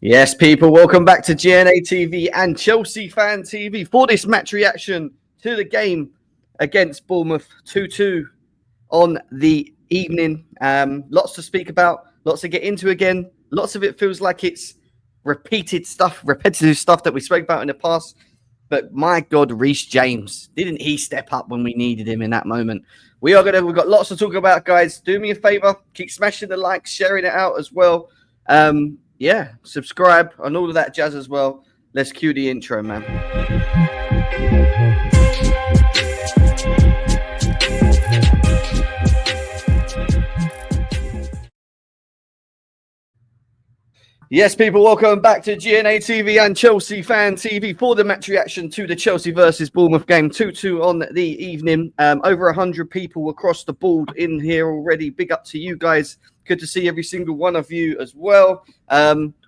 Yes, people, welcome back to GNA TV and Chelsea Fan TV for this match reaction to the game against Bournemouth 2-2 on the evening. Lots to speak about, lots to get into again. Lots of it feels like it's repetitive stuff that we spoke about in the past. But my God, Reece James, didn't he step up when we needed him in that moment? We've got lots to talk about, guys. Do me a favor, keep smashing the likes, sharing it out as well. Subscribe and all of that jazz as well. Let's cue the intro, man. Yes, people, welcome back to GNA TV and Chelsea Fan TV for the match reaction to the Chelsea versus Bournemouth game 2-2 on the evening. Over 100 people across the board in here already. Big up to you guys. Good to see every single one of you as well.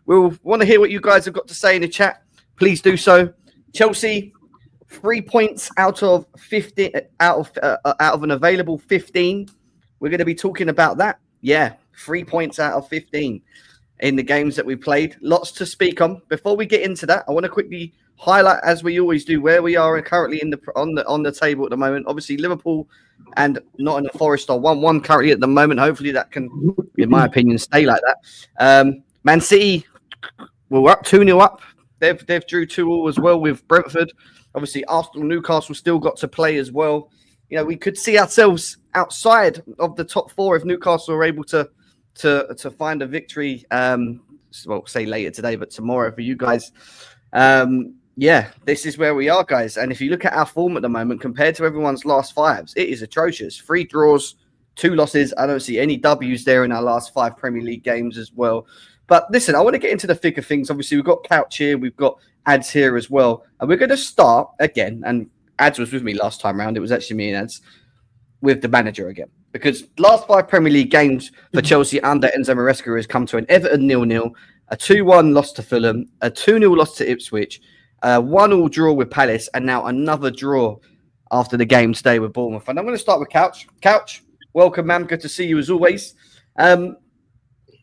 We'll want to hear what you guys have got to say in the chat. Please do so. Chelsea, 3 points out of 50 out of an available 15. We're going to be talking about that. Yeah, 3 points out of 15 in the games that we played. Lots to speak on. Before we get into that, I want to quickly highlight, as we always do, where we are currently on the table at the moment. Obviously, Liverpool and Nottingham Forest are 1-1 currently at the moment. Hopefully, that can, in my opinion, stay like that. Man City, we're up 2-0 up. They've drew 2-2 as well with Brentford. Obviously, Arsenal, Newcastle still got to play as well. You know, we could see ourselves outside of the top four if Newcastle are able to find a victory, say later today, but tomorrow for you guys. This is where we are, guys. And if you look at our form at the moment, compared to everyone's last fives, it is atrocious. 3 draws, 2 losses. I don't see any W's there in our last 5 Premier League games as well. But listen, I want to get into the thick of things. Obviously, we've got Couch here. We've got Ads here as well. And we're going to start again. And Ads was with me last time round. It was actually me and Ads with the manager again. Because last 5 Premier League games for Chelsea under Enzo Maresca has come to an Everton 0-0, a 2-1 loss to Fulham, a 2-0 loss to Ipswich, a 1-1 draw with Palace, and now another draw after the game today with Bournemouth. And I'm going to start with Couch. Couch, welcome, man. Good to see you as always.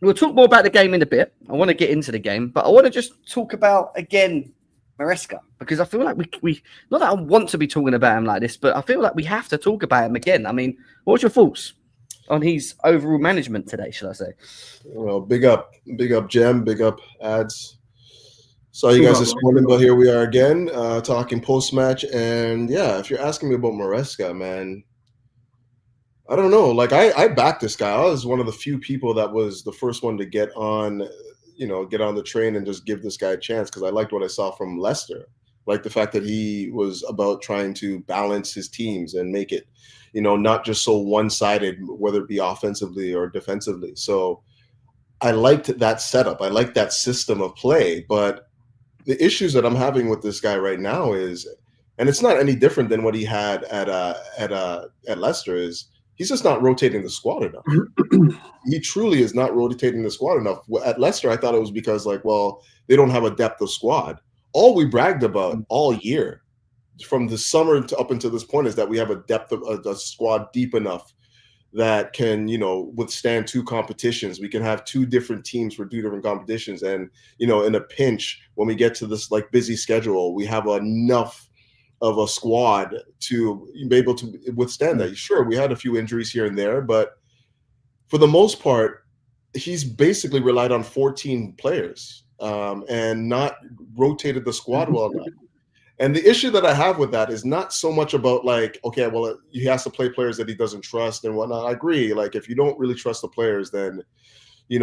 We'll talk more about the game in a bit. I want to get into the game, but I want to just talk about, again, Maresca, because I feel like we not that I want to be talking about him like this, but I feel like we have to talk about him again. I mean, what's your thoughts on his overall management today, should I say? Well, big up Jem, big up Ads. Saw you guys this morning, but here we are again, talking post-match. And yeah, if you're asking me about Maresca, man, I don't know. Like, I backed this guy. I was one of the few people that was the first one to get on the train and just give this guy a chance, because I liked what I saw from Leicester. Like the fact that he was about trying to balance his teams and make it, not just so one-sided, whether it be offensively or defensively. So I liked that setup. I liked that system of play. But the issues that I'm having with this guy right now is, and it's not any different than what he had at Leicester, is he's just not rotating the squad enough. He truly is not rotating the squad enough. At Leicester, I thought it was because, they don't have a depth of squad. All we bragged about all year, from the summer up until this point, is that we have a depth of a squad deep enough that can, withstand 2 competitions. We can have 2 different teams for 2 different competitions. And, in a pinch, when we get to this busy schedule, we have enough of a squad to be able to withstand that. Sure, we had a few injuries here and there, but for the most part, he's basically relied on 14 players and not rotated the squad well enough. And the issue that I have with that is not so much about he has to play players that he doesn't trust and whatnot. I agree. Like, if you don't really trust the players, then, you're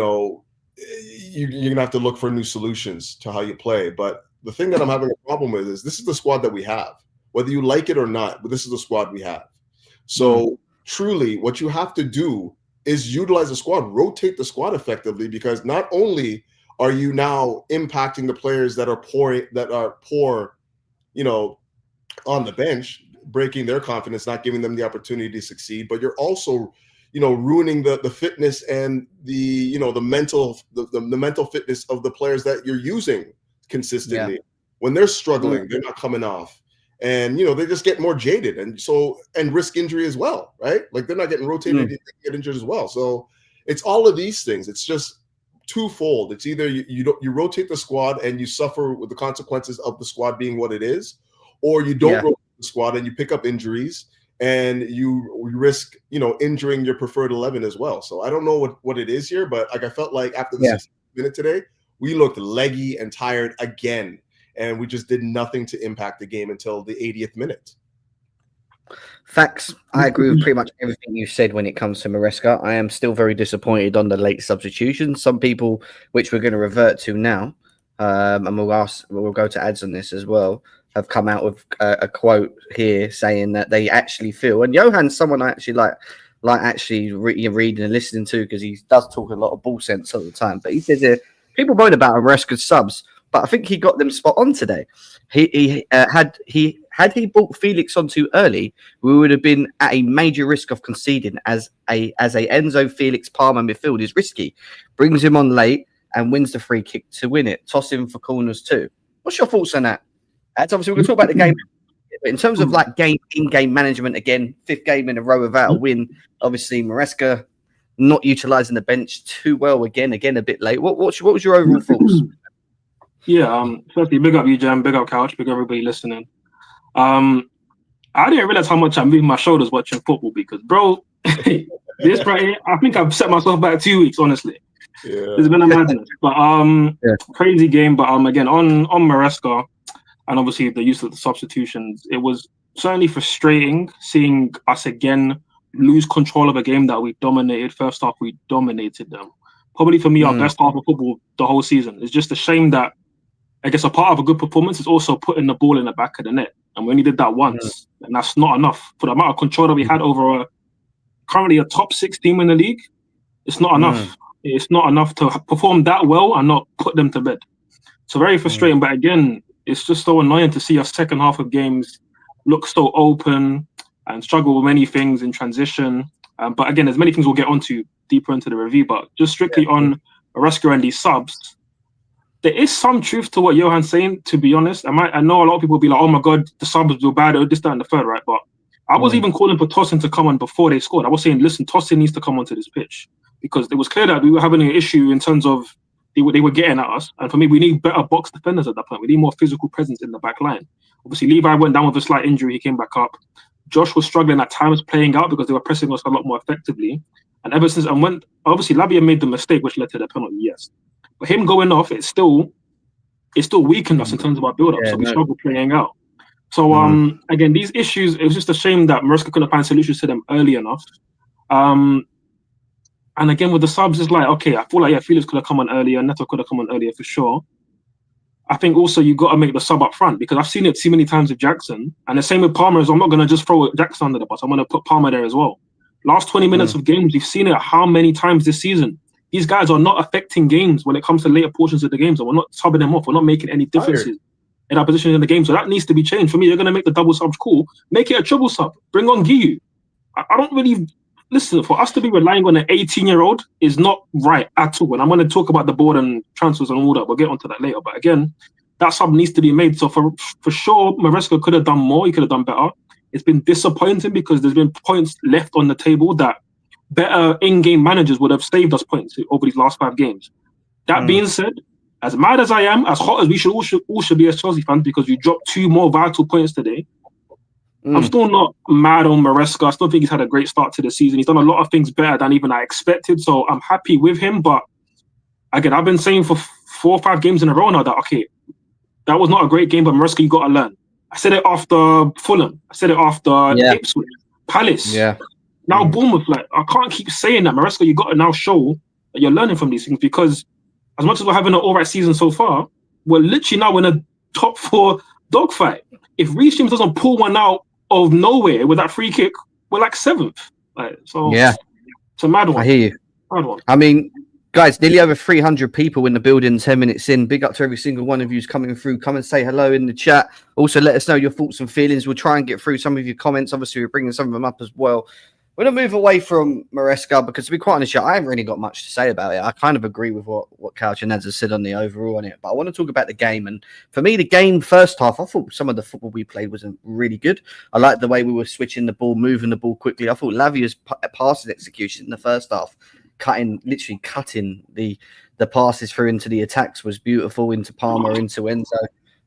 going to have to look for new solutions to how you play. But the thing that I'm having a problem with is this is the squad that we have. Whether you like it or not, but this is the squad we have. So truly, what you have to do is utilize the squad, rotate the squad effectively, because not only are you now impacting the players that are poor, on the bench, breaking their confidence, not giving them the opportunity to succeed, but you're also, ruining the fitness and the mental fitness of the players that you're using consistently. Yeah. When they're struggling, they're not coming off. And, they just get more jaded and risk injury as well, right? Like, they're not getting rotated, they get injured as well. So it's all of these things. It's just twofold. It's either you rotate the squad and you suffer with the consequences of the squad being what it is, or you don't rotate the squad and you pick up injuries and you risk, injuring your preferred 11 as well. So I don't know what it is here, but like I felt like after the 60th minute today, we looked leggy and tired again, and we just did nothing to impact the game until the 80th minute. Facts. I agree with pretty much everything you said when it comes to Maresca. I am still very disappointed on the late substitutions. Some people, which we're going to revert to now, and we'll go to ads on this as well, have come out with a quote here saying that they actually feel, and Johan's someone I actually like actually reading and listening to, because he does talk a lot of ball sense all the time. But he says people moan about Maresca's subs, but I think he got them spot on today. Had he brought Felix on too early, we would have been at a major risk of conceding, as a Enzo Felix Palmer midfield is risky. Brings him on late and wins the free kick to win it. Toss him for corners too. What's your thoughts on that? That's obviously we're going to talk about the game, but in terms of like in-game management, again, 5th game in a row without a win. Obviously, Maresca not utilising the bench too well again a bit late. What was your overall thoughts? Yeah, firstly, big up you, Jam, big up Couch, big up everybody listening. I didn't realize how much I'm moving my shoulders watching football because, bro, this right here, I think I've set myself back 2 weeks, honestly. Yeah. It's been a madness. But crazy game. But again, on Maresca and obviously the use of the substitutions, it was certainly frustrating seeing us again lose control of a game that we dominated. First half, we dominated them. Probably for me, our best half of football the whole season. It's just a shame that, I guess, a part of a good performance is also putting the ball in the back of the net. And we only did that once. And that's not enough. For the amount of control that we had over currently a top 6 team in the league, it's not enough. It's not enough to perform that well and not put them to bed. So very frustrating. But again, it's just so annoying to see our second half of games look so open and struggle with many things in transition. But again, there's many things we'll get onto deeper into the review. But just strictly on Maresca and these subs, there is some truth to what Johan's saying, to be honest. I know a lot of people will be like, oh my God, the subs were bad, or this, that, and the third, right? But I was even calling for Tosin to come on before they scored. I was saying, listen, Tosin needs to come onto this pitch, because it was clear that we were having an issue in terms of they were getting at us. And for me, we need better box defenders at that point. We need more physical presence in the back line. Obviously, Levi went down with a slight injury. He came back up. Josh was struggling at times playing out because they were pressing us a lot more effectively. And ever since, and when obviously Lavia made the mistake, which led to the penalty, yes. But him going off, it still weakened us in terms of our build-up. So we struggled playing out. So again, these issues, it was just a shame that Maresca couldn't find solutions to them early enough. And again, with the subs, it's like, okay, I feel like, Felix could have come on earlier, Neto could have come on earlier for sure. I think also you got to make the sub up front, because I've seen it too many times with Jackson. And the same with Palmer, I'm not going to just throw Jackson under the bus. I'm going to put Palmer there as well. Last 20 minutes of games, we've seen it how many times this season. These guys are not affecting games when it comes to later portions of the games, and we're not subbing them off. We're not making any differences in our position in the game. So that needs to be changed. For me, you're going to make the double subs cool. Make it a triple sub. Bring on Giyu. I don't really... Listen, for us to be relying on an 18-year-old is not right at all. And I'm going to talk about the board and transfers and all that. We'll get onto that later. But again, that sub needs to be made. So for sure, Maresca could have done more. He could have done better. It's been disappointing because there's been points left on the table that better in-game managers would have saved us points over these last 5 games. That being said, as mad as I am, as hot as we all should be as Chelsea fans, because we dropped 2 more vital points today, I'm still not mad on Maresca. I still think he's had a great start to the season. He's done a lot of things better than even I expected. So I'm happy with him. But again, I've been saying for 4 or 5 games in a row now that, okay, that was not a great game, but Maresca, you got to learn. I said it after Fulham. I said it after Ipswich, Palace. Yeah. Now Bournemouth, like, I can't keep saying that. Maresca, you got to now show that you're learning from these things, because as much as we're having an all right season so far, we're literally now in a top 4 dogfight. If Reece doesn't pull one out of nowhere with that free kick, we're like 7th. Like, so yeah, it's a mad one. I hear you. Mad one. I mean, guys, nearly over 300 people in the building 10 minutes in. Big up to every single one of you who's coming through. Come and say hello in the chat. Also, let us know your thoughts and feelings. We'll try and get through some of your comments. Obviously, we're bringing some of them up as well. We're going to move away from Maresca, because to be quite honest, I haven't really got much to say about it. I kind of agree with what Couch and Neds has said on the overall on it. But I want to talk about the game. And for me, the game first half, I thought some of the football we played wasn't really good. I liked the way we were switching the ball, moving the ball quickly. I thought Lavia's passing execution in the first half literally cutting the passes through into the attacks was beautiful, into Palmer, into Enzo.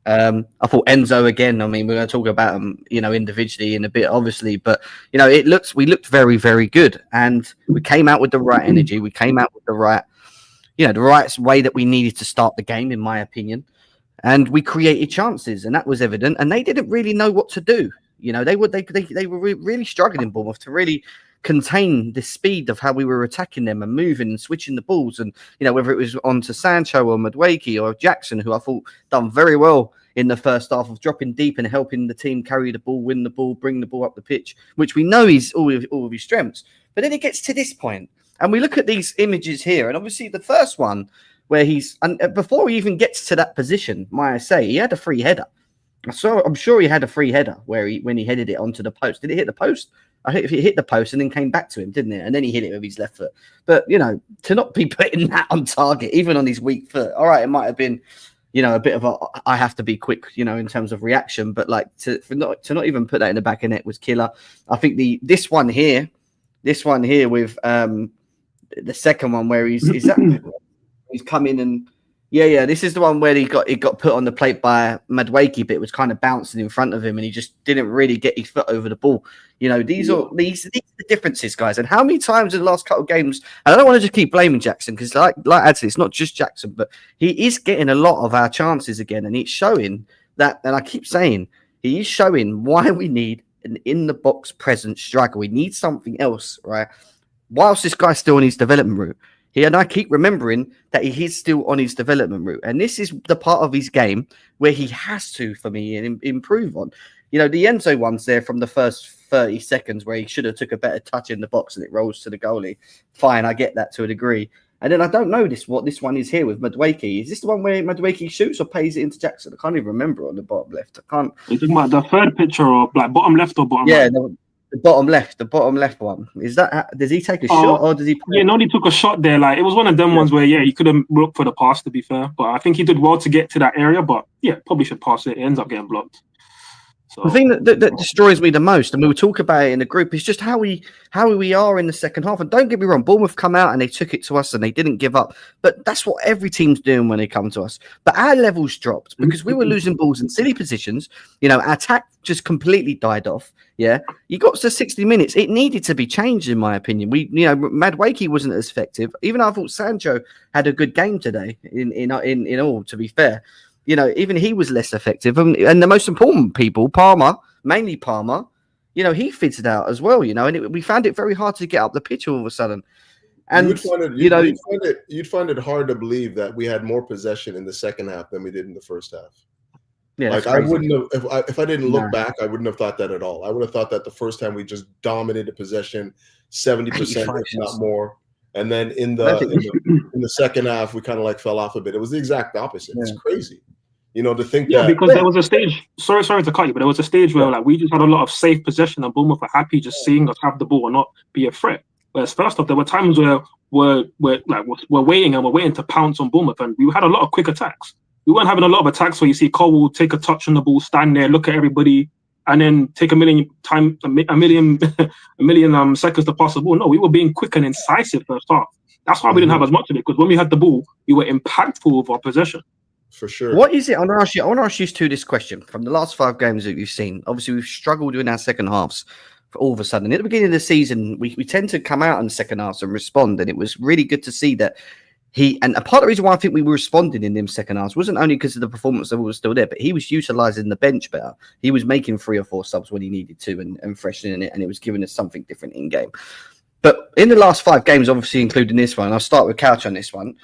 I thought Enzo again. I mean, we're going to talk about him, individually in a bit, obviously, but we looked very, very good, and we came out with the right energy. We came out with the right, the right way that we needed to start the game, in my opinion, and we created chances, and that was evident. And they didn't really know what to do. They were really struggling in Bournemouth to really contain the speed of how we were attacking them and moving and switching the balls, and whether it was onto Sancho or Madueke or Jackson, who I thought done very well in the first half of dropping deep and helping the team carry the ball, win the ball, bring the ball up the pitch, which we know is all of his strengths. But then it gets to this point, and we look at these images here, and obviously the first one where before he even gets to that position, might I say, he had a free header. So I'm sure he had a free header when he headed it onto the post. Did it hit the post? I think it hit the post and then came back to him, didn't it? And then he hit it with his left foot. But, to not be putting that on target, even on his weak foot, all right, it might have been, a bit of I have to be quick, in terms of reaction. But to not even put that in the back of net was killer. I think this one here with the second one where he's come in and this is the one where he got put on the plate by Madueke, but it was kind of bouncing in front of him, and he just didn't really get his foot over the ball. These are the differences, guys. And how many times in the last couple of games? And I don't want to just keep blaming Jackson, because like I'd say, it's not just Jackson, but he is getting a lot of our chances again, and it's showing that. And I keep saying he is showing why we need an in the box presence striker. We need something else, right? Whilst this guy's still on his development route. And I keep remembering that he is still on his development route. And this is the part of his game where he has to, for me, improve on. The Enzo one's there from the first 30 seconds where he should have took a better touch in the box and it rolls to the goalie. Fine, I get that to a degree. And then I don't know what this one is here with Madueke. Is this the one where Madueke shoots or pays it into Jackson? I can't even remember on the bottom left. I can't. Are you talking about the third picture, or like bottom left or bottom right? Yeah, the bottom left one. Is that? Does he take a shot or does he? Yeah, no, he took a shot there. Like, it was one of them ones where he could have looked for the pass, to be fair. But I think he did well to get to that area. But probably should pass it. It ends up getting blocked. So the thing that destroys me the most, and we'll talk about it in the group, is just how we are in the second half. And don't get me wrong, Bournemouth come out and they took it to us and they didn't give up. But that's what every team's doing when they come to us. But our levels dropped because we were losing balls in silly positions. Our attack just completely died off. Yeah, you got to 60 minutes. It needed to be changed, in my opinion. Madueke wasn't as effective. Even I thought Sancho had a good game today. In all, to be fair. Even he was less effective. And the most important people, mainly Palmer, he fitted out as well, and we found it very hard to get up the pitch all of a sudden. And you'd find it hard to believe that we had more possession in the second half than we did in the first half. Yeah, like I wouldn't have, if I didn't look back, I wouldn't have thought that at all. I would have thought that the first time we just dominated possession 70%, if not more. And then in the second half, we kind of like fell off a bit. It was the exact opposite. It's crazy. To think that. Because there was a stage. Sorry to cut you, but there was a stage where we just had a lot of safe possession, and Bournemouth were happy just seeing us have the ball and not be a threat. Whereas first off, there were times where we're waiting to pounce on Bournemouth, and we had a lot of quick attacks. We weren't having a lot of attacks where you see Cole will take a touch on the ball, stand there, look at everybody, and then take a million seconds to pass the ball. No, we were being quick and incisive first half. That's why we didn't have as much of it, because when we had the ball, we were impactful with our possession. For sure. What is it? I want to ask you this question. From the last 5 games that you've seen, obviously we've struggled in our second halves. For all of a sudden, at the beginning of the season, we tend to come out in the second halves and respond, and it was really good to see that and a part of the reason why I think we were responding in them second halves wasn't only because of the performance that was still there, but he was utilising the bench better. He was making 3 or 4 subs when he needed to and freshening it, and it was giving us something different in game. But in the last 5 games, obviously including this one, I'll start with Couch on this one.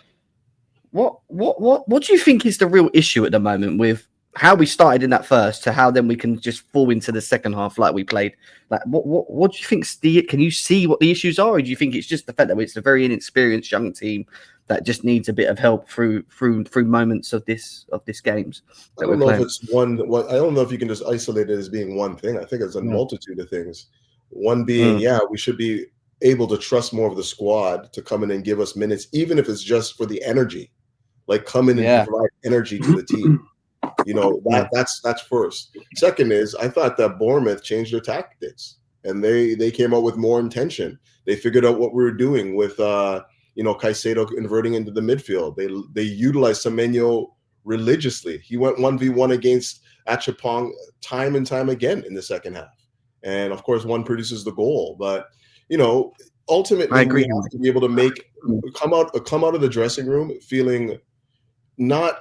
What do you think is the real issue at the moment with how we started in that first to how then we can just fall into the second half like we played? Like what do you think? Can you see what the issues are, or do you think it's just the fact that it's a very inexperienced young team that just needs a bit of help through moments of this games? I don't know if it's one. I don't know if you can just isolate it as being one thing. I think it's a multitude of things. One being, we should be able to trust more of the squad to come in and give us minutes, even if it's just for the energy. Like come in and provide energy to the team. That's first. Second is I thought that Bournemouth changed their tactics and they came out with more intention. They figured out what we were doing with Caicedo inverting into the midfield. They utilized Semenyo religiously. He went 1v1 against Achapong time and time again in the second half. And of course, one produces the goal. But, ultimately, we have to be able to come out of the dressing room feeling not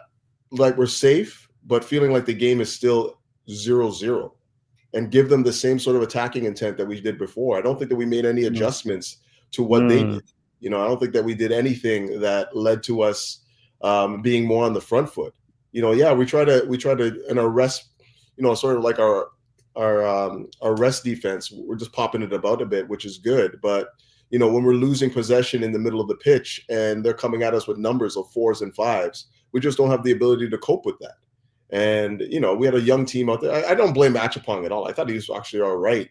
like we're safe, but feeling like the game is still 0-0, and give them the same sort of attacking intent that we did before. I don't think that we made any adjustments to what they did. I don't think that we did anything that led to us being more on the front foot. We try to in our rest, sort of like our rest defense, we're just popping it about a bit, which is good. But when we're losing possession in the middle of the pitch and they're coming at us with numbers of 4s and 5s, we just don't have the ability to cope with that. And we had a young team out there. I don't blame Achapong at all. I thought he was actually all right.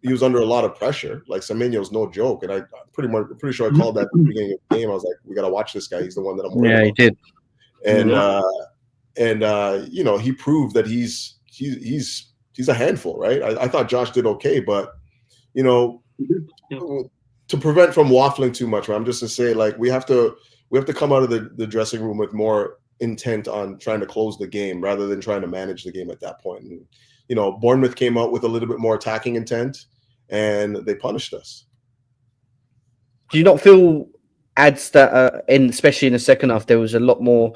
He was under a lot of pressure. Like, Semenyo's no joke, and I'm pretty sure I called that at the beginning of the game. I was like, we got to watch this guy. He's the one that I'm worried about. He did. And he proved that he's a handful, right? I thought Josh did okay, but to prevent from waffling too much, right, I'm just to say, like, we have to come out of the dressing room with more intent on trying to close the game rather than trying to manage the game at that point. And Bournemouth came out with a little bit more attacking intent, and they punished us. Do you not feel adds that, especially in the second half, there was a lot more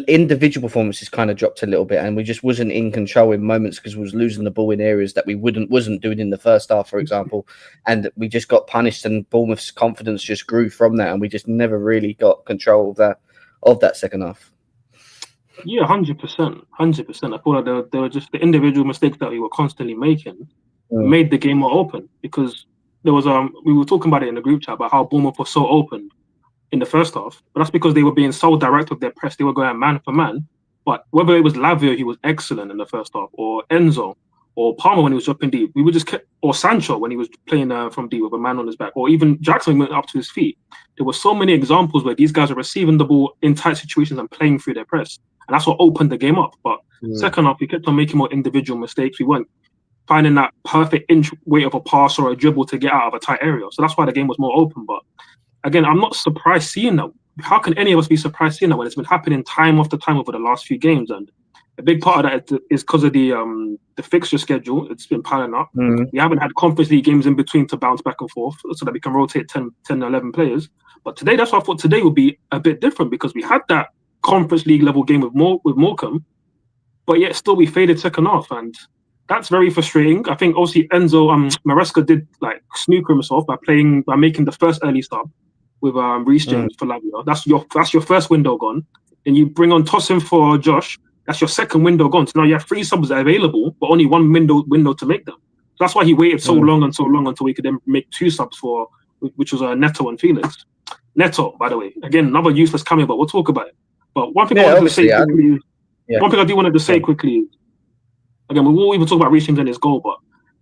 individual performances kind of dropped a little bit, and we just wasn't in control in moments because we was losing the ball in areas that we wasn't doing in the first half, for example, and we just got punished, and Bournemouth's confidence just grew from that, and we just never really got control of that second half. Yeah, 100%. I feel like they were just the individual mistakes that we were constantly making made the game more open, because there was we were talking about it in the group chat about how Bournemouth was so open in the first half, but that's because they were being so direct with their press. They were going man for man. But whether it was Lavia, he was excellent in the first half, or Enzo, or Palmer when he was dropping deep, we would just or Sancho when he was playing from deep with a man on his back, or even Jackson went up to his feet. There were so many examples where these guys are receiving the ball in tight situations and playing through their press, and that's what opened the game up. But second half, we kept on making more individual mistakes. We weren't finding that perfect inch weight of a pass or a dribble to get out of a tight area. So that's why the game was more open. But again, I'm not surprised seeing that. How can any of us be surprised seeing that when it's been happening time after time over the last few games? And a big part of that is because of the fixture schedule. It's been piling up. We haven't had Conference League games in between to bounce back and forth so that we can rotate 10 11 players. But today, that's why I thought today would be a bit different, because we had that Conference League level game with Morecambe, but yet still we faded second half, and that's very frustrating. I think also Enzo Maresca did like snooker himself by making the first early stop with Reece James for Lavia. That's your first window gone. Then you bring on Tosin for Josh. That's your second window gone. So now you have 3 subs available, but only one window to make them. So that's why he waited so long until we could then make 2 subs for, which was Neto and Felix. Neto, by the way, again, another useless cameo, but we'll talk about it. But one thing I wanted to say quickly, one thing I do want to say quickly is, again, we won't even talk about Reece James and his goal, but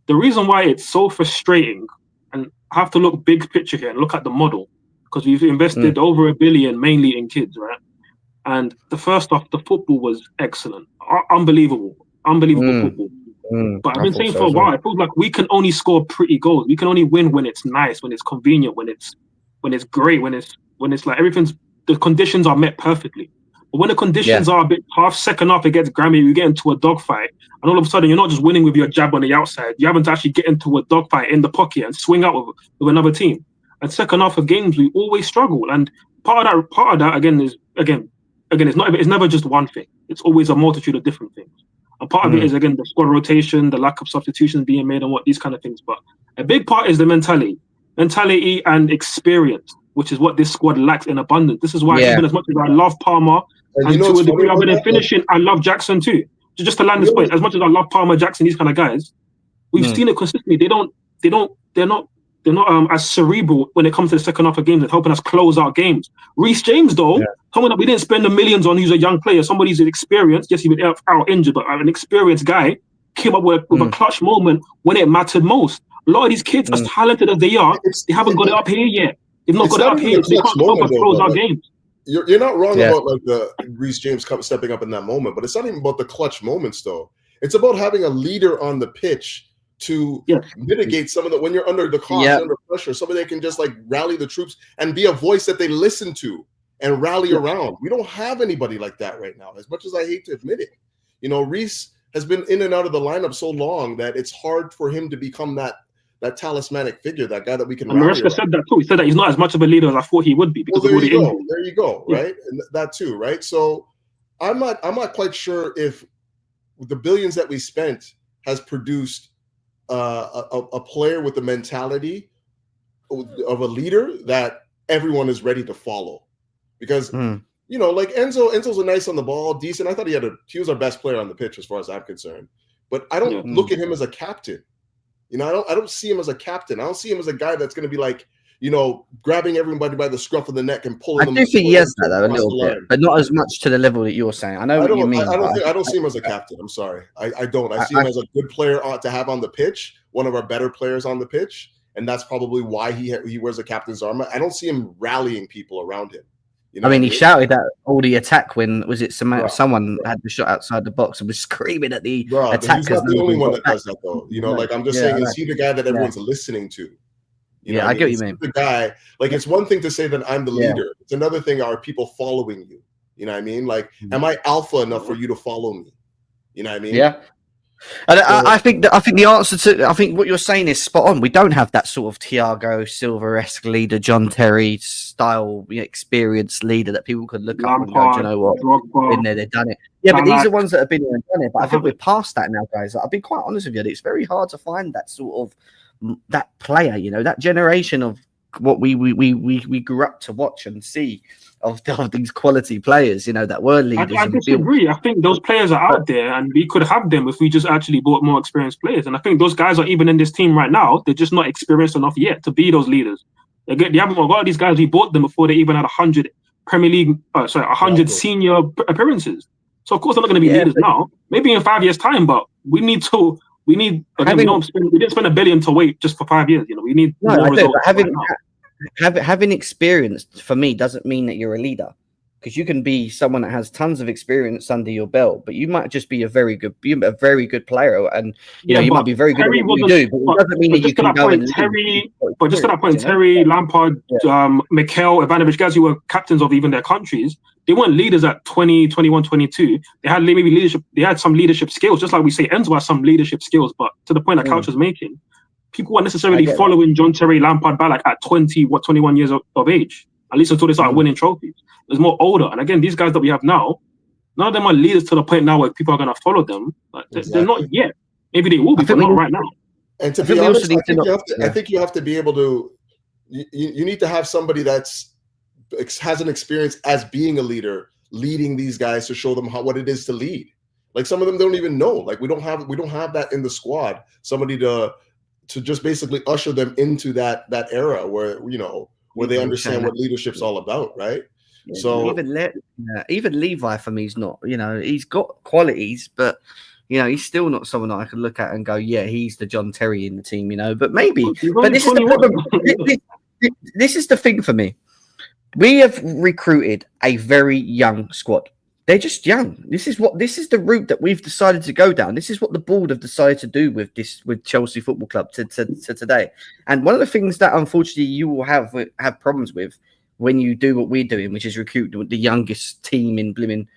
the reason why it's so frustrating, and I have to look big picture here and look at the model, because we've invested over $1 billion mainly in kids, right? And the first half, the football was excellent, unbelievable football. But I've been saying for a while, it feels like we can only score pretty goals. We can only win when it's nice, when it's convenient, when it's great, when it's like the conditions are met perfectly. But when the conditions are a bit tough, second half it gets grimy, you get into a dogfight, and all of a sudden you're not just winning with your jab on the outside, you haven't to actually get into a dogfight in the pocket and swing out with another team. And second half of games we always struggle. And part of that again is it's never just one thing. It's always a multitude of different things. And part of it is again the squad rotation, the lack of substitutions being made, and these kind of things. But a big part is the mentality and experience, which is what this squad lacks in abundance. This is why even as much as I love Palmer, and to a degree I've been finishing, I love Jackson too. Just to land this point, as much as I love Palmer, Jackson, these kind of guys, we've seen it consistently. They're not as cerebral when it comes to the second half of games and helping us close out games. Reece James, though, someone that we didn't spend the millions on, who's a young player, somebody's experienced. Yes, he was out injured, but an experienced guy came up with a clutch moment when it mattered most. A lot of these kids, as talented as they are, they haven't got it up here yet. They've not got it up here, so they can't help us close our games. You're not wrong about like the Reece James stepping up in that moment, but it's not even about the clutch moments, though. It's about having a leader on the pitch to mitigate some of the when you're under the cost, under pressure, somebody that can just like rally the troops and be a voice that they listen to and rally around. We don't have anybody like that right now, as much as I hate to admit it. You know, Reece has been in and out of the lineup so long that it's hard for him to become that talismanic figure, that guy that we can. And Maresca said that too. He said that he's not as much of a leader as I thought he would be because of all the injuries. There you go, right? And that too, right? So I'm not quite sure if the billions that we spent has produced a player with the mentality of a leader that everyone is ready to follow. Because you know, like Enzo's a nice on the ball, decent. I thought he was our best player on the pitch as far as I'm concerned. But I don't look at him as a captain. You know, I don't see him as a captain. I don't see him as a guy that's going to be like, you know, grabbing everybody by the scruff of the neck and pulling them. I do think he has that though a little bit, but not as much to the level that you're saying. I know what you mean. I don't see him as a captain. I'm sorry, I don't. I see him as a good player to have on the pitch, one of our better players on the pitch, and that's probably why he wears a captain's armor. I don't see him rallying people around him. You know, I mean, he shouted at all the attack when someone had the shot outside the box and was screaming at the attackers. He's not the only one that does that, though. You know, like I'm just saying, is he the guy that everyone's listening to? You know I get what you mean. The guy, like, it's one thing to say that I'm the leader. It's another thing, are people following you? You know what I mean? Like, am I alpha enough for you to follow me? You know what I mean? Yeah. And I think the answer to what you're saying is spot on. We don't have that sort of Thiago Silva-esque leader, John Terry style, experienced leader that people could look up and go, do you know what? Been there, they've done it. Yeah, but these are ones that have been there and done it. But I think we're past that now, guys. I'll be quite honest with you. It's very hard to find that sort of that player, that generation of what we grew up to watch and see of these quality players, that were leaders. I disagree. I think those players are out there, and we could have them if we just actually bought more experienced players. And I think those guys are even in this team right now. They're just not experienced enough yet to be those leaders. They haven't got these guys. We bought them before they even had 100 Premier League, 100 senior appearances. So of course they're not going to be leaders now. Maybe in 5 years' time, but we didn't spend $1 billion to wait just for 5 years. We need more results. Having experience for me doesn't mean that you're a leader, because you can be someone that has tons of experience under your belt, but you might just be a very good player, and you might be very good at what you do. But it doesn't mean that you can go and lead. But just to that point, Terry, Lampard, Mikel, Ivanovic, guys who were captains of even their countries, they weren't leaders at 20, 21, 22. They had maybe leadership. They had some leadership skills, just like we say Enzo has some leadership skills. But to the point that Couch was making, people weren't necessarily following John Terry, Lampard, Ballack at 21 years of age, at least until they start winning trophies. There's more older. And again, these guys that we have now, none of them are leaders to the point now where people are going to follow them. They're not yet. Maybe they will be, but not right now. And to be honest, I think you have to be able to, you need to have somebody has an experience as being a leader, leading these guys to show them what it is to lead. Like some of them don't even know. Like we don't have that in the squad. Somebody to just basically usher them into that era where they understand what leadership's all about, right? Yeah, so even Levi for me is not, he's got qualities, but he's still not someone that I could look at and go, yeah, he's the John Terry in the team, but maybe. But this is the problem. This is the thing for me. We have recruited a very young squad. They're just young. This is the route that we've decided to go down. This is what the board have decided to do with Chelsea Football Club to today. And one of the things that unfortunately you will have problems with when you do what we're doing, which is recruit the youngest team in blimmin'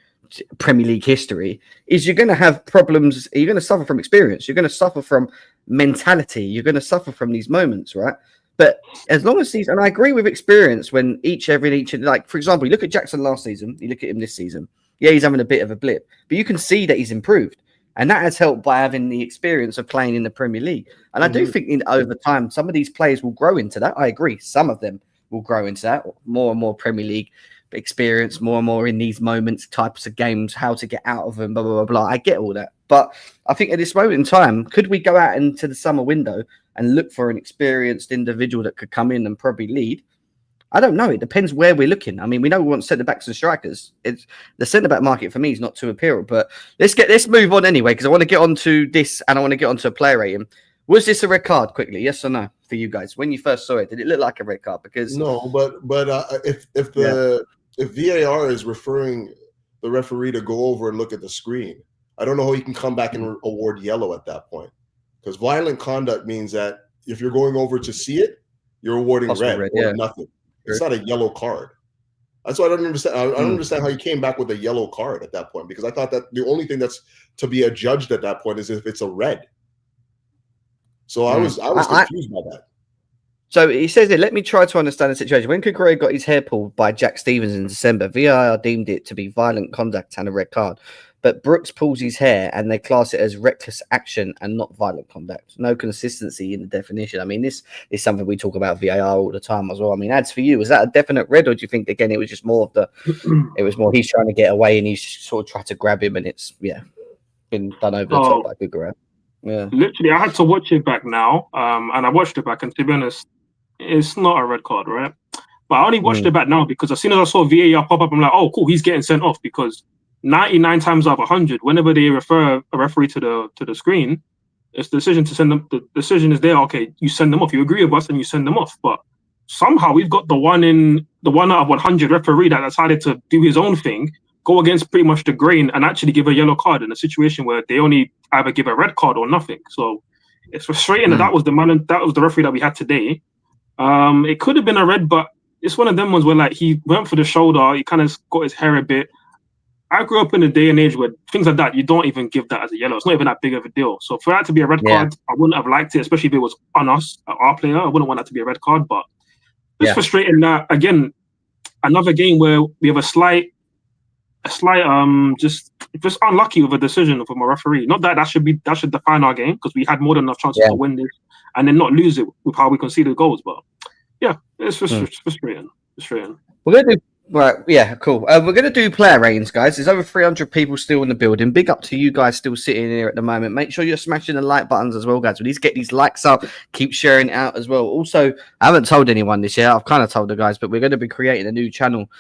Premier League history, is you're going to have problems. You're going to suffer from experience. You're going to suffer from mentality. You're going to suffer from these moments, right? But as long as and I agree with experience when each, like, for example, you look at Jackson last season, you look at him this season. Yeah, he's having a bit of a blip, but you can see that he's improved. And that has helped by having the experience of playing in the Premier League. And I do think over time, some of these players will grow into that. I agree. Some of them will grow into that. More and more Premier League experience, more and more in these moments, types of games, how to get out of them, blah, blah, blah, blah. I get all that. But I think at this moment in time, could we go out into the summer window and look for an experienced individual that could come in and probably lead? I don't know. It depends where we're looking. I mean, we know we want centre-backs and strikers. It's the centre-back market for me is not too appealing. But let's move on anyway, because I want to get onto this and I want to get onto a player rating. Was this a red card? Quickly, yes or no for you guys? When you first saw it, did it look like a red card? Because no, but if VAR is referring the referee to go over and look at the screen, I don't know how he can come back and award yellow at that point. because violent conduct means that if you're going over to see it, you're awarding red or nothing. It's not a yellow card. That's why I don't understand. I don't understand how he came back with a yellow card at that point, because I thought that the only thing that's to be adjudged at that point is if it's a red. So I was confused by that. So he says here, let me try to understand the situation. When Cucurella got his hair pulled by Jack Stevens in December, VAR deemed it to be violent conduct and a red card. But Brooks pulls his hair and they class it as reckless action and not violent conduct. No consistency in the definition. I mean, this is something we talk about VAR all the time as well. I mean, ads for you, was that a definite red, or do you think, again, it was just more of the, it was more he's trying to get away and he's sort of tried to grab him and it's, been done over the top by Cucurella. Yeah. Literally, I had to watch it back now, and I watched it back, and to be honest, it's not a red card, right? But I only watched it back now because as soon as I saw VAR pop up, I'm like, oh, cool, he's getting sent off, because 99 times out of 100, whenever they refer a referee to the screen, it's the decision to send them. The decision is there. Okay, you send them off. You agree with us, and you send them off. But somehow we've got the one out of 100 referee that decided to do his own thing, go against pretty much the grain, and actually give a yellow card in a situation where they only either give a red card or nothing. So it's frustrating that was the referee that we had today. It could have been a red, but it's one of them ones where like he went for the shoulder, he kind of got his hair a bit. I grew up in a day and age where things like that, you don't even give that as a yellow. It's not even that big of a deal. So for that to be a red card, I wouldn't have liked it, especially if it was on us, our player. I wouldn't want that to be a red card, but it's frustrating that, again, another game where we have a slight, just unlucky with a decision from a referee. Not that that should define our game, because we had more than enough chances to win this and then not lose it with how we conceded goals. But yeah, it's frustrating. We're going to do, right, yeah, cool. We're going to do player ratings, guys. There's over 300 people still in the building. Big up to you guys still sitting here at the moment. Make sure you're smashing the like buttons as well, guys. We need to get these likes up. Keep sharing it out as well. Also, I haven't told anyone this yet. I've kind of told the guys, but we're going to be creating a new channel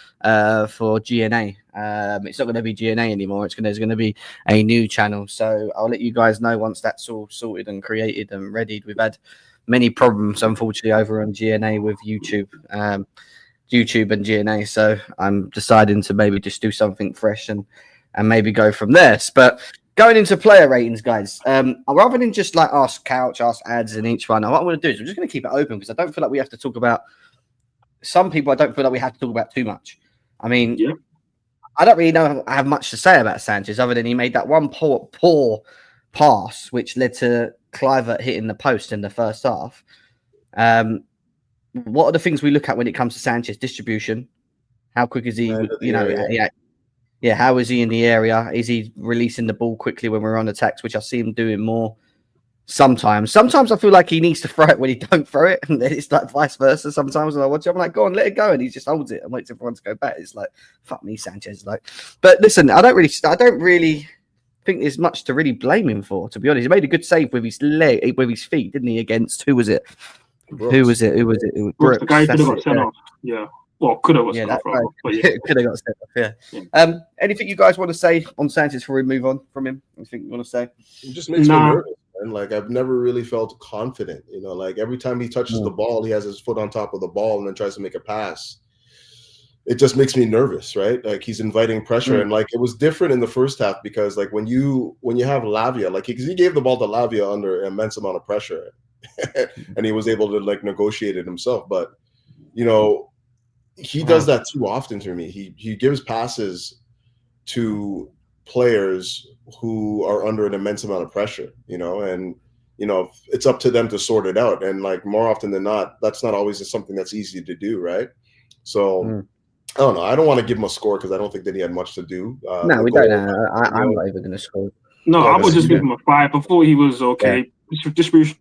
for GNA. It's not going to be GNA anymore. There's going to be a new channel. So I'll let you guys know once that's all sorted and created and readied. We've had many problems, unfortunately, over on GNA with YouTube. YouTube and GNA, so I'm deciding to maybe just do something fresh and maybe go from there. But going into player ratings, guys, rather than just like ask ads in each one, what I'm going to do is I'm just going to keep it open, because I don't feel like we have to talk about some people. I don't feel like we have to talk about too much. I mean, I don't really know I have much to say about Sanchez other than he made that one poor pass which led to Kluivert hitting the post in the first half. What are the things we look at when it comes to Sanchez? Distribution. How quick is he? How is he in the area? Is he releasing the ball quickly when we're on attacks, which I see him doing more sometimes. Sometimes I feel like he needs to throw it when he don't throw it, and then it's like vice versa. Sometimes when I watch it, I'm like, go on, let it go, and he just holds it and waits for everyone to go back. It's like, fuck me, Sanchez. But listen, I don't really think there's much to really blame him for, to be honest. He made a good save with his feet, didn't he? Against who was it? Brooks. Who was it? It was Brooks. The guy could have got sent off. Yeah. Well, could have got sent off. Could have got sent off, yeah. Anything you guys want to say on Sanchez before we move on from him? Anything you want to say? It just makes me nervous, man. Like, I've never really felt confident. You know, like every time he touches the ball, he has his foot on top of the ball and then tries to make a pass. It just makes me nervous, right? Like, he's inviting pressure. And like, it was different in the first half because like when you have Lavia, like because he gave the ball to Lavia under an immense amount of pressure. And he was able to like negotiate it himself. But you know, he does that too often to me. He gives passes to players who are under an immense amount of pressure, you know, and you know, it's up to them to sort it out. And like more often than not, that's not always something that's easy to do, right? So I don't know. I don't want to give him a score because I don't think that he had much to do. No, we don't know. I'm not even going to score. No, I would just give him a 5. I thought he was okay. Yeah.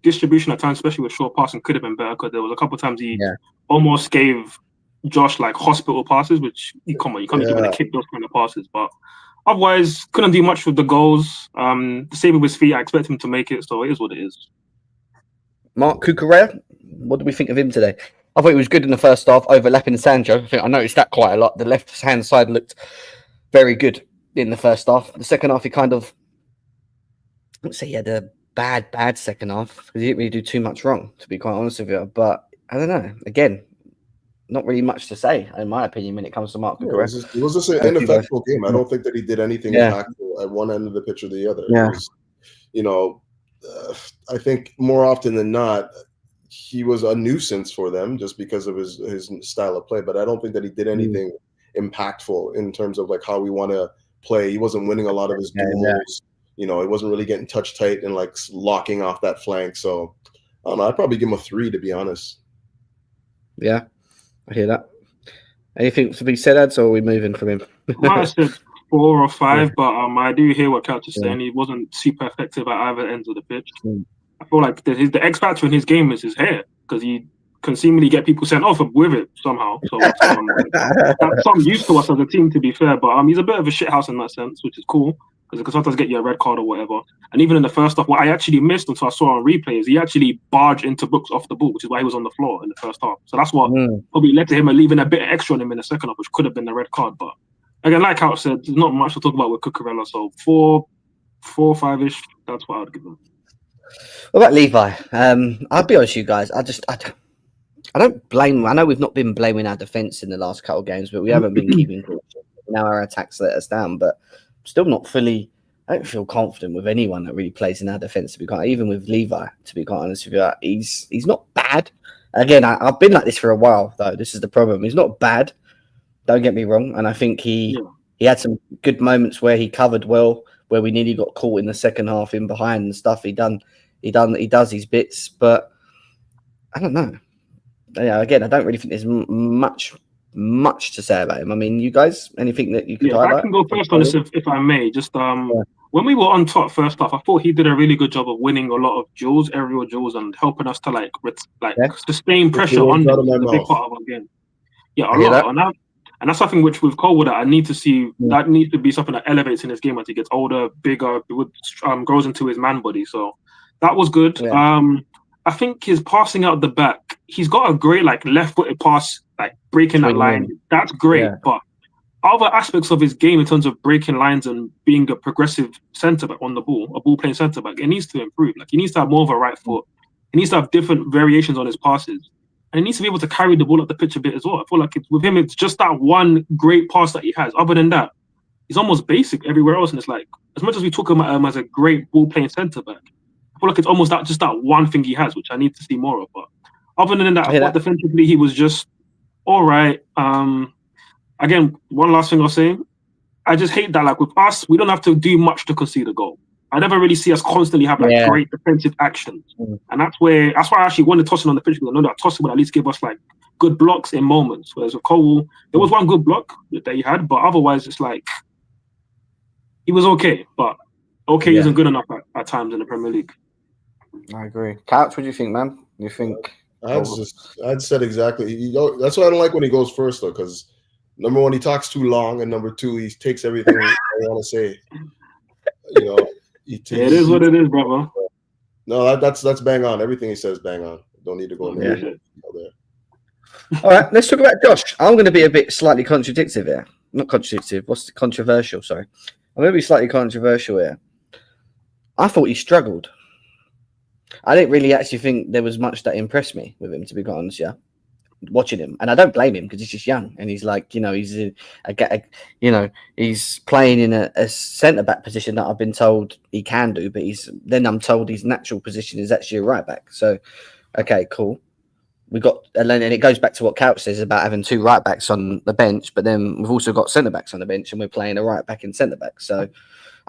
Distribution at times, especially with short passing, could have been better because there was a couple of times he almost gave Josh like hospital passes, which you can't give him a kick those kind of passes. But otherwise, couldn't do much with the goals. The save with his feet, I expect him to make it, so it is what it is. Mark Cucurella, what do we think of him today? I thought he was good in the first half, overlapping Sancho. I noticed that quite a lot. The left-hand side looked very good in the first half. The second half, he kind of, I wouldn't say he had a bad second half because he didn't really do too much wrong, to be quite honest with you. But I don't know. Again, not really much to say, in my opinion, when it comes to Mark Cucurella. It was just an ineffectual game. I don't think that he did anything impactful at one end of the pitch or the other. Yeah. It was, you know, I think more often than not, he was a nuisance for them just because of his style of play. But I don't think that he did anything impactful in terms of like how we want to play. He wasn't winning a lot of his duels. He wasn't really getting touch tight and like locking off that flank. So I don't know. I'd probably give him a 3, to be honest. Yeah, I hear that. Anything to be said, Ads, or are we moving from him? I might have said 4 or 5, but I do hear what Couch is saying. He wasn't super effective at either ends of the pitch. I feel like the X factor in his game is his hair, because he can seemingly get people sent off with it somehow. So that's some use to us as a team, to be fair. But he's a bit of a shithouse in that sense, which is cool, because it can sometimes get you a red card or whatever. And even in the first half, what I actually missed until I saw on replay is he actually barged into Brooks off the ball, which is why he was on the floor in the first half. So that's what probably led to him leaving a bit extra on him in the second half, which could have been the red card. But again, like Couch said, there's not much to talk about with Cucurella. So 4, 5-ish, that's what I would give him. What about Levi? I'll be honest with you guys. I don't blame. I know we've not been blaming our defence in the last couple of games, but we haven't been keeping. Now our attacks let us down, but still not fully. I don't feel confident with anyone that really plays in our defence. To be quite, even with Levi, to be quite honest with you, he's not bad. Again, I've been like this for a while, though. This is the problem. He's not bad. Don't get me wrong, and I think he had some good moments where he covered well, where we nearly got caught in the second half in behind and stuff. He does his bits, but I don't know. Yeah, again, I don't really think there's much to say about him. I mean, you guys, anything that you could highlight? I can go first on this, if I may. Just when we were on top first half, I thought he did a really good job of winning a lot of duels, aerial duels, and helping us to sustain pressure on them. The big part of our game. Yeah, a lot. And that's something which with Cole that I need to see. That needs to be something that elevates in his game as he gets older, bigger, grows into his man body. So that was good. Yeah. I think his passing out the back, he's got a great left-footed pass, breaking that line. That's great. Yeah. But other aspects of his game in terms of breaking lines and being a progressive centre-back on the ball, a ball-playing centre-back, it needs to improve. He needs to have more of a right foot. He needs to have different variations on his passes. And he needs to be able to carry the ball up the pitch a bit as well. I feel like with him, it's just that one great pass that he has. Other than that, he's almost basic everywhere else. And it's as much as we talk about him as a great ball-playing centre-back, I feel like it's almost just that one thing he has, which I need to see more of. But other than that, I thought defensively he was just all right. Again, one last thing I'll say. I just hate that, with us, we don't have to do much to concede a goal. I never really see us constantly have great defensive actions. And that's why I actually wanted Tosin on the pitch, because I know that Tosin would at least give us good blocks in moments. Whereas with Cole, there was one good block that he had, but otherwise it's he was okay. But okay isn't good enough at times in the Premier League. I agree. Couch, what do you think, man? You think? I'd said exactly. That's why I don't like when he goes first, though, because number one, he talks too long, and number two, he takes everything I want to say. It is what it is, brother. No, that's bang on. Everything he says, bang on. Don't need to go there. All right, let's talk about Josh. I'm going to be a bit slightly contradictive here. Not contradictive. What's controversial? Sorry, I'm going to be slightly controversial here. I thought he struggled. I didn't really actually think there was much that impressed me with him, to be quite honest. Yeah, watching him, and I don't blame him because he's just young, and he's he's playing in a centre back position that I've been told he can do, but I'm told his natural position is actually a right back. So, okay, cool. And it goes back to what Couch says about having 2 right backs on the bench, but then we've also got centre backs on the bench, and we're playing a right back and centre back. So,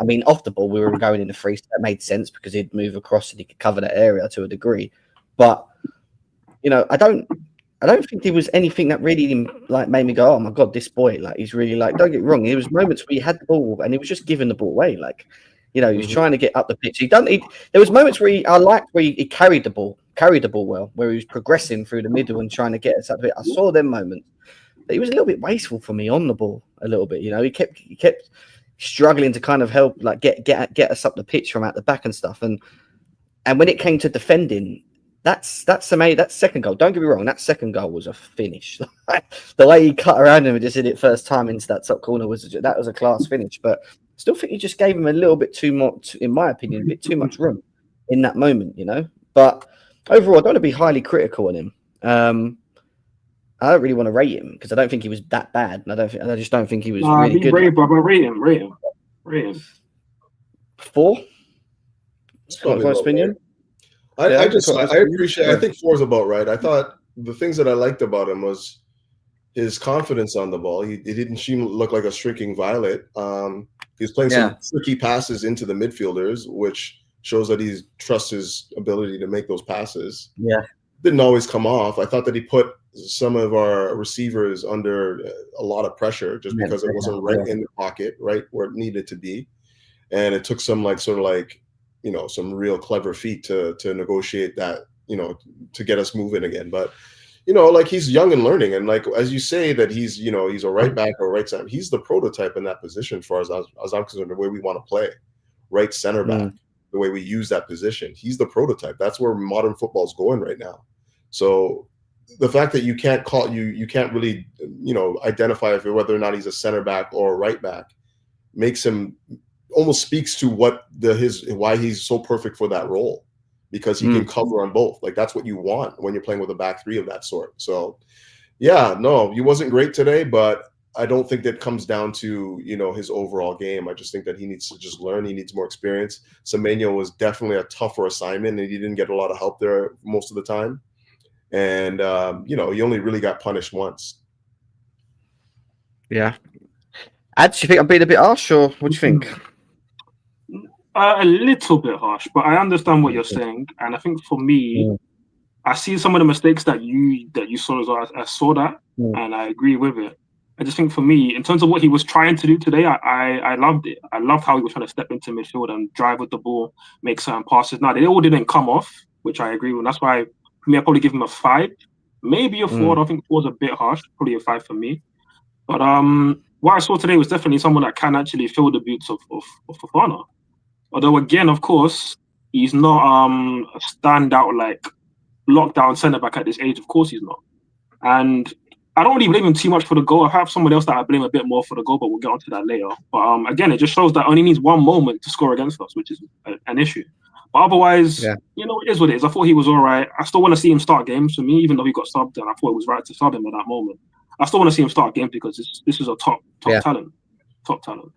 I mean, off the ball, we were going in the free, so that made sense because he'd move across and he could cover that area to a degree. But I don't think there was anything that really made me go, oh my god, this boy, he's really don't get me wrong. There was moments where he had the ball and he was just giving the ball away, he was trying to get up the pitch. There was moments where I liked where he carried the ball well, where he was progressing through the middle and trying to get us up the bit. I saw them moments, but he was a little bit wasteful for me on the ball a little bit. He kept struggling to kind of help get us up the pitch from out the back and stuff. And when it came to defending, that's that second goal. Don't get me wrong, that second goal was a finish. The way he cut around him and just hit it first time into that top corner was a class finish. But I still think he just gave him a little bit too much, in my opinion, a bit too much room in that moment, But overall, I don't want to be highly critical on him. I don't really want to rate him because I don't think he was that bad. And I just don't think he was really good. Rate him. 4. Scott, my opinion. I appreciate. I think 4 is about right. I thought the things that I liked about him was his confidence on the ball. He didn't look like a shrinking violet. He was playing some tricky passes into the midfielders, which shows that he trusts his ability to make those passes. Yeah. Didn't always come off. I thought that he put some of our receivers under a lot of pressure just because it wasn't right in the pocket, right where it needed to be. And it took some some real clever feet to negotiate that, to get us moving again. But he's young and learning, and as you say that he's a right back or right center. He's the prototype in that position for as I'm concerned, the way we want to play, right center back, the way we use that position. He's the prototype. That's where modern football is going right now. So the fact that you can't really identify whether or not he's a center back or a right back makes him almost speaks to why he's so perfect for that role, because he can cover on both. That's what you want when you're playing with a back three of that sort. So he wasn't great today, but I don't think that comes down to his overall game. I just think that he needs to just learn. He needs more experience. Semenyo was definitely a tougher assignment, and he didn't get a lot of help there most of the time. And he only really got punished once. Yeah. Ad, do you think I'm being a bit harsh, or what do you think? A little bit harsh, but I understand what you're saying, and I think for me, I see some of the mistakes that you saw as well. I saw that, and I agree with it. I just think for me, in terms of what he was trying to do today, I loved it. I loved how he was trying to step into midfield and drive with the ball, make certain passes. Now, they all didn't come off, which I agree with. That's why, for me, I probably give him a 5, maybe a 4. I think 4 is a bit harsh, probably a 5 for me. But what I saw today was definitely someone that can actually fill the boots of Fofana. Although, again, of course, he's not a standout, lockdown centre-back at this age. Of course he's not. And I don't really blame him too much for the goal. I have someone else that I blame a bit more for the goal, but we'll get onto that later. But again, it just shows that only needs one moment to score against us, which is an issue. But otherwise, it is what it is. I thought he was all right. I still want to see him start games for me, even though he got subbed, and I thought it was right to sub him at that moment. I still want to see him start games because this is a top talent. Top talent.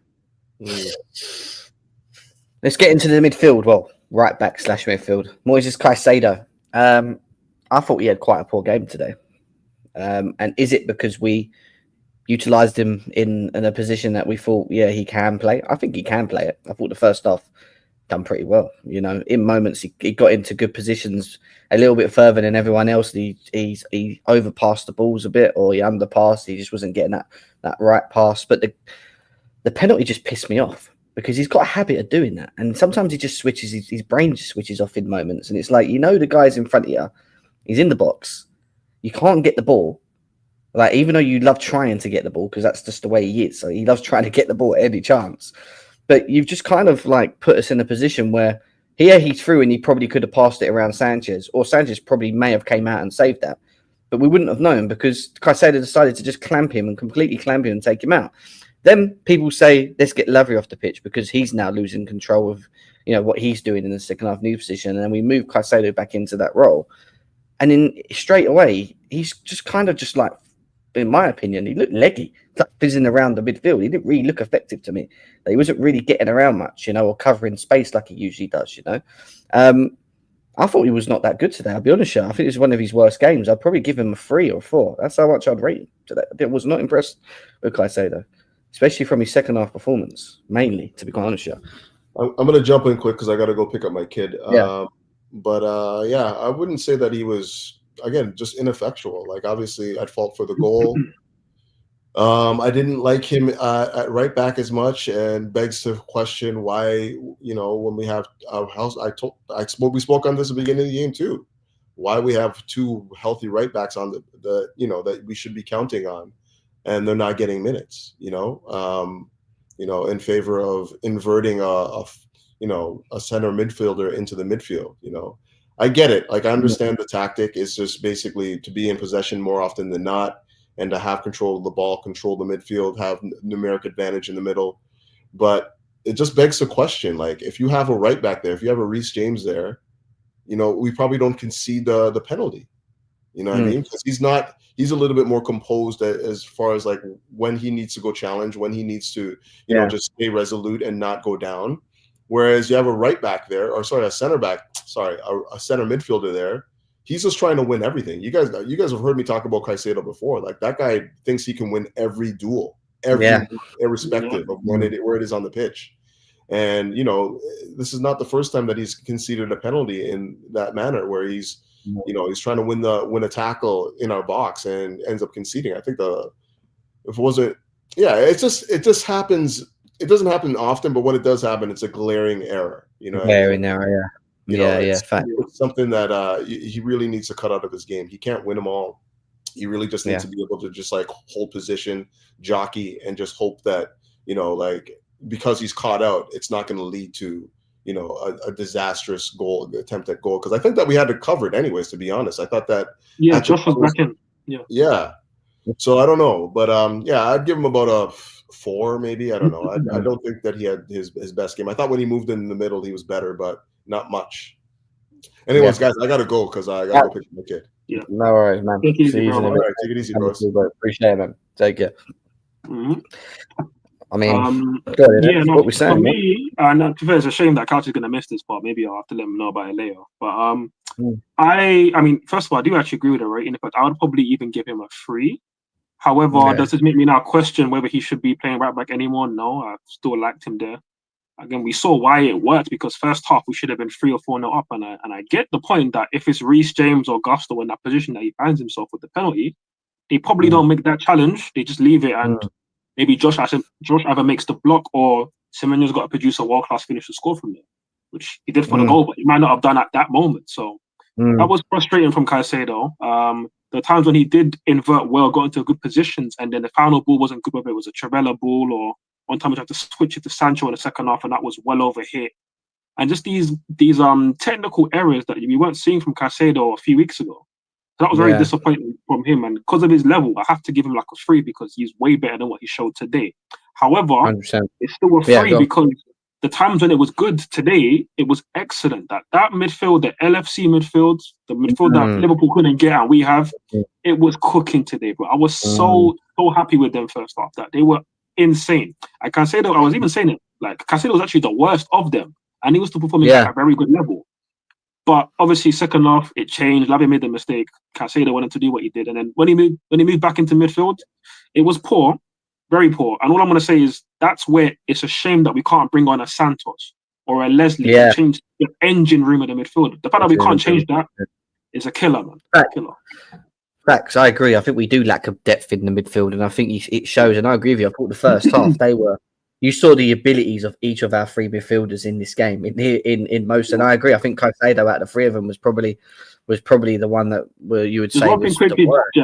Let's get into the midfield. Well, right back / midfield. Moises Caicedo. I thought he had quite a poor game today. And is it because we utilised him in a position that we thought, he can play? I think he can play it. I thought the first half done pretty well. In moments he got into good positions a little bit further than everyone else. He overpassed the balls a bit, or he underpassed. He just wasn't getting that right pass. But the penalty just pissed me off, because he's got a habit of doing that. And sometimes he just switches, his brain just switches off in moments. And it's like, the guy's in front of you, he's in the box, you can't get the ball. Even though you love trying to get the ball, because that's just the way he is. So he loves trying to get the ball at any chance. But you've just kind of put us in a position where he threw and he probably could have passed it around Sanchez, or Sanchez probably may have came out and saved that. But we wouldn't have known, because Caicedo decided to just clamp him and completely clamp him and take him out. Then people say, let's get Lavry off the pitch, because he's now losing control of, what he's doing in the second half new position. And then we move Caicedo back into that role. And then straight away, he's just in my opinion, he looked leggy, fizzing around the midfield. He didn't really look effective to me. He wasn't really getting around much, or covering space like he usually does, I thought he was not that good today, I'll be honest with you. I think it was one of his worst games. I'd probably give him a 3 or 4. That's how much I'd rate him today. I was not impressed with Caicedo, especially from his second half performance, mainly, to be quite honest with you. I'm going to jump in quick because I got to go pick up my kid. Yeah. I wouldn't say that he was, again, just ineffectual. Obviously, at fault for the goal. I didn't like him at right back as much, and begs to question why, when we have our house, we spoke on this at the beginning of the game too. Why we have 2 healthy right backs on the that we should be counting on, and they're not getting minutes, in favor of inverting a center midfielder into the midfield. I get it. I understand the tactic is just basically to be in possession more often than not, and to have control of the ball, control the midfield, have numeric advantage in the middle. But it just begs the question, if you have a right back there, if you have a Reece James there, we probably don't concede the penalty. You know what I mean? Because he's a little bit more composed as far as when he needs to go challenge, when he needs to, just stay resolute and not go down. Whereas you have a right back there, or sorry, a center midfielder there. He's just trying to win everything. You guys have heard me talk about Caicedo before. Like, that guy thinks he can win every duel, irrespective of where it is on the pitch. And this is not the first time that he's conceded a penalty in that manner, where he's trying to win a tackle in our box and ends up conceding. I think it just happens. It doesn't happen often, but when it does happen, it's a glaring error. Glaring error, It's something that he really needs to cut out of his game. He can't win them all. He really just needs to be able to just like hold position, jockey, and just hope that because he's caught out, it's not going to lead to a disastrous attempt at goal. Because I think that we had it covered anyways. To be honest, I thought that Josh was back in. Yeah. So I don't know, but I'd give him about a 4, maybe. I don't know. I don't think that he had his best game. I thought when he moved in the middle, he was better, but not much. Anyways, guys, I gotta go because I gotta go pick my kid. Yeah. No worries, man. Take it easy, bro. All right, take it easy, bros. Appreciate it, man. Take care. Mm-hmm. I mean, what we're saying. For me, to be fair, it's a shame that Couch is going to miss this part. Maybe I'll have to let him know about it later. But I mean, first of all, I do actually agree with the rating. But I would probably even give him a 3. However, does this make me now question whether he should be playing right back anymore? No, I still liked him there. Again, we saw why it worked, because first half we should have been 3 or 4-0 up, and I get the point that if it's Reece, James, or Gusto in that position that he finds himself with the penalty, they probably don't make that challenge. They just leave it, and maybe Josh either makes the block or Semenyo's got to produce a world-class finish to score from there, which he did for the goal, but he might not have done at that moment. So that was frustrating from Caicedo. The times when he did invert well, got into good positions, and then the final ball wasn't good, whether it was a Trevella ball or one time we had to switch it to Sancho in the second half, and that was well over hit. And just these technical errors that we weren't seeing from Caicedo a few weeks ago. So that was very disappointing from him. And because of his level, I have to give him like a 3 because he's way better than what he showed today. However, 100%. It's still a 3 because the times when it was good today, it was excellent. That midfield, the LFC midfield, the midfield that Liverpool couldn't get and we have, it was cooking today. But I was so happy with them first half that they were insane. I can say that I was even saying it, like Caicedo was actually the worst of them, and he was still performing at a very good level. But obviously, second half it changed. Lavia made the mistake. Caicedo wanted to do what he did, and then when he moved back into midfield, it was poor, very poor. And all I'm going to say is that's where it's a shame that we can't bring on a Santos or a Leslie to change the engine room of the midfield. The fact that we can't change that is a killer, man. Killer. Facts, I agree. I think we do lack of depth in the midfield, and I think it shows. And I agree with you. I thought the first half you saw the abilities of each of our 3 midfielders in this game. In most, and I agree. I think Caicedo out of the 3 of them was probably the one that you would say was the worst.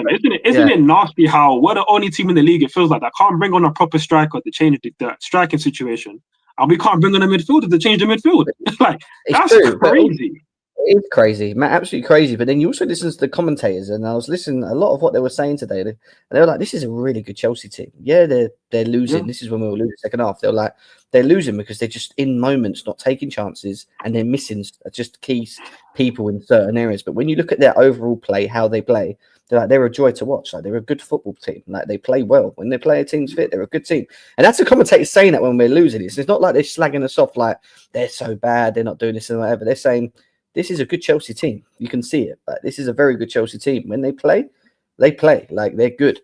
Isn't it nasty how we're the only team in the league? It feels like that can't bring on a proper striker to change the striking situation, and we can't bring on a midfielder to change the midfield. Like that's crazy. It's crazy, man, absolutely crazy. But then you also listen to the commentators, and I was listening a lot of what they were saying today. They were like, "This is a really good Chelsea team. Yeah, they're losing. This is when we were losing second half. They were like, they're losing because they're just in moments, not taking chances, and they're missing just key people in certain areas. But when you look at their overall play, how they play, they're a joy to watch. Like they're a good football team. Like they play well. When they play a team's fit, they're a good team. And that's the commentators saying that when we're losing. It's not like they're slagging us off like they're so bad, they're not doing this and whatever. They're saying this is a good Chelsea team. You can see it. Like, this is a very good Chelsea team. When they play like they're good.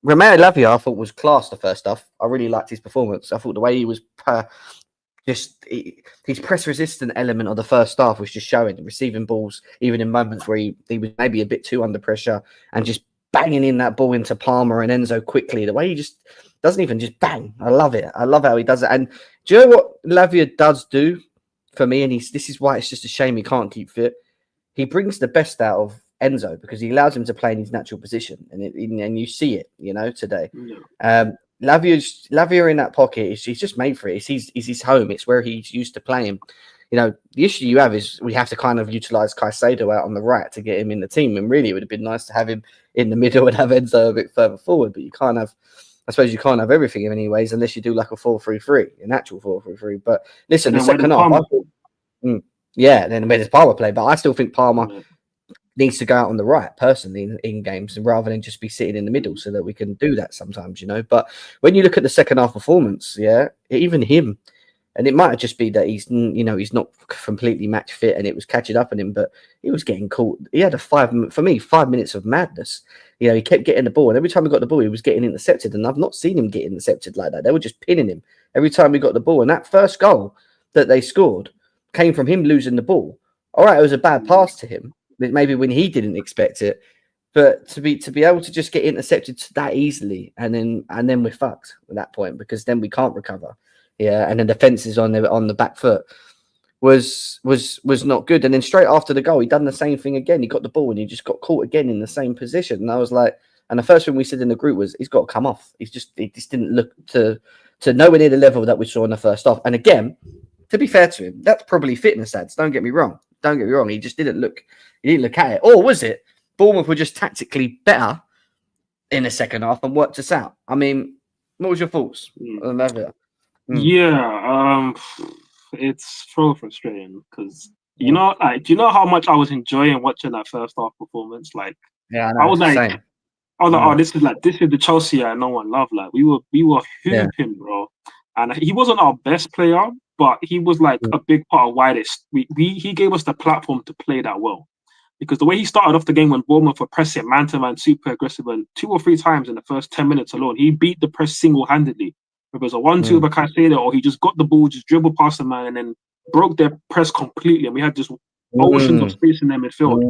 Romeo Lavia, I thought, was class the first half. I really liked his performance. I thought the way he was his press resistant element of the first half was just showing, receiving balls even in moments where he was maybe a bit too under pressure, and just banging in that ball into Palmer and Enzo quickly. The way he just doesn't even just bang. I love it. I love how he does it. And do you know what Lavia does do for me? And this is why it's just a shame he can't keep fit. He brings the best out of Enzo because he allows him to play in his natural position, and you see it, today. Lavia in that pocket, he's just made for it. It's his home. It's where he's used to playing. The issue you have is we have to kind of utilize Caicedo out on the right to get him in the team. And really, it would have been nice to have him in the middle and have Enzo a bit further forward. But you can't have, I suppose, you can't have everything in many ways unless you do like a 4-3-3, an actual 4-3-3. But listen, the second half, then where does Palmer play? But I still think Palmer needs to go out on the right personally in games, and rather than just be sitting in the middle, so that we can do that sometimes, But when you look at the second half performance, even him, And it might just be that he's not completely match fit and it was catching up on him, but he was getting caught. He had 5 minutes of madness. He kept getting the ball, and every time he got the ball, he was getting intercepted. And I've not seen him get intercepted like that. They were just pinning him every time he got the ball. And that first goal that they scored came from him losing the ball. All right, it was a bad pass to him, maybe when he didn't expect it. But to be able to just get intercepted that easily, and then we're fucked at that point, because then we can't recover. Yeah, and then the defense is on the back foot was not good. And then straight after the goal, he done the same thing again. He got the ball and he just got caught again in the same position. And I was like, and the first thing we said in the group was, he's got to come off. He just didn't look to nowhere near the level that we saw in the first half. And again, to be fair to him, that's probably fitness ads. Don't get me wrong. He just didn't look. He didn't look at it. Or was it Bournemouth were just tactically better in the second half and worked us out? I mean, what was your thoughts on that? Yeah, it's so frustrating because do you know how much I was enjoying watching that first half performance? Like, yeah, I was like, oh, this is the Chelsea I know and love. Like, we were hooping, bro. And he wasn't our best player, but he was like a big part of why he gave us the platform to play that well. Because the way he started off the game when Bournemouth were pressing man-to-man, super aggressive, and 2 or 3 times in the first 10 minutes alone, he beat the press single-handedly. Whether it was a 1-2 of a Caicedo, or he just got the ball, just dribbled past the man, and then broke their press completely. And we had just oceans of space in their midfield.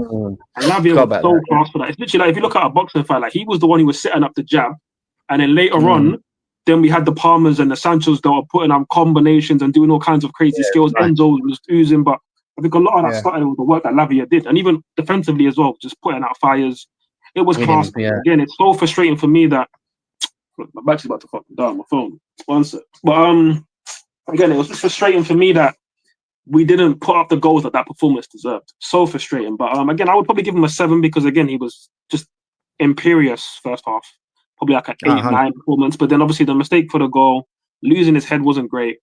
And Lavia was so class for that. It's literally like, if you look at a boxing fight, like, he was the one who was setting up the jab. And then later on, then we had the Palmers and the Sanchos that were putting on combinations and doing all kinds of crazy skills. Right. Enzo was oozing, but I think a lot of that started with the work that Lavia did. And even defensively as well, just putting out fires. It was class. Yeah. Again, it's so frustrating for me that my battery's about to fucking die on my phone. Sponsor. But again, it was just frustrating for me that we didn't put up the goals that performance deserved. So frustrating. But again, I would probably give him a 7 because again, he was just imperious first half. Probably like an 8, 9 performance. But then obviously the mistake for the goal, losing his head wasn't great.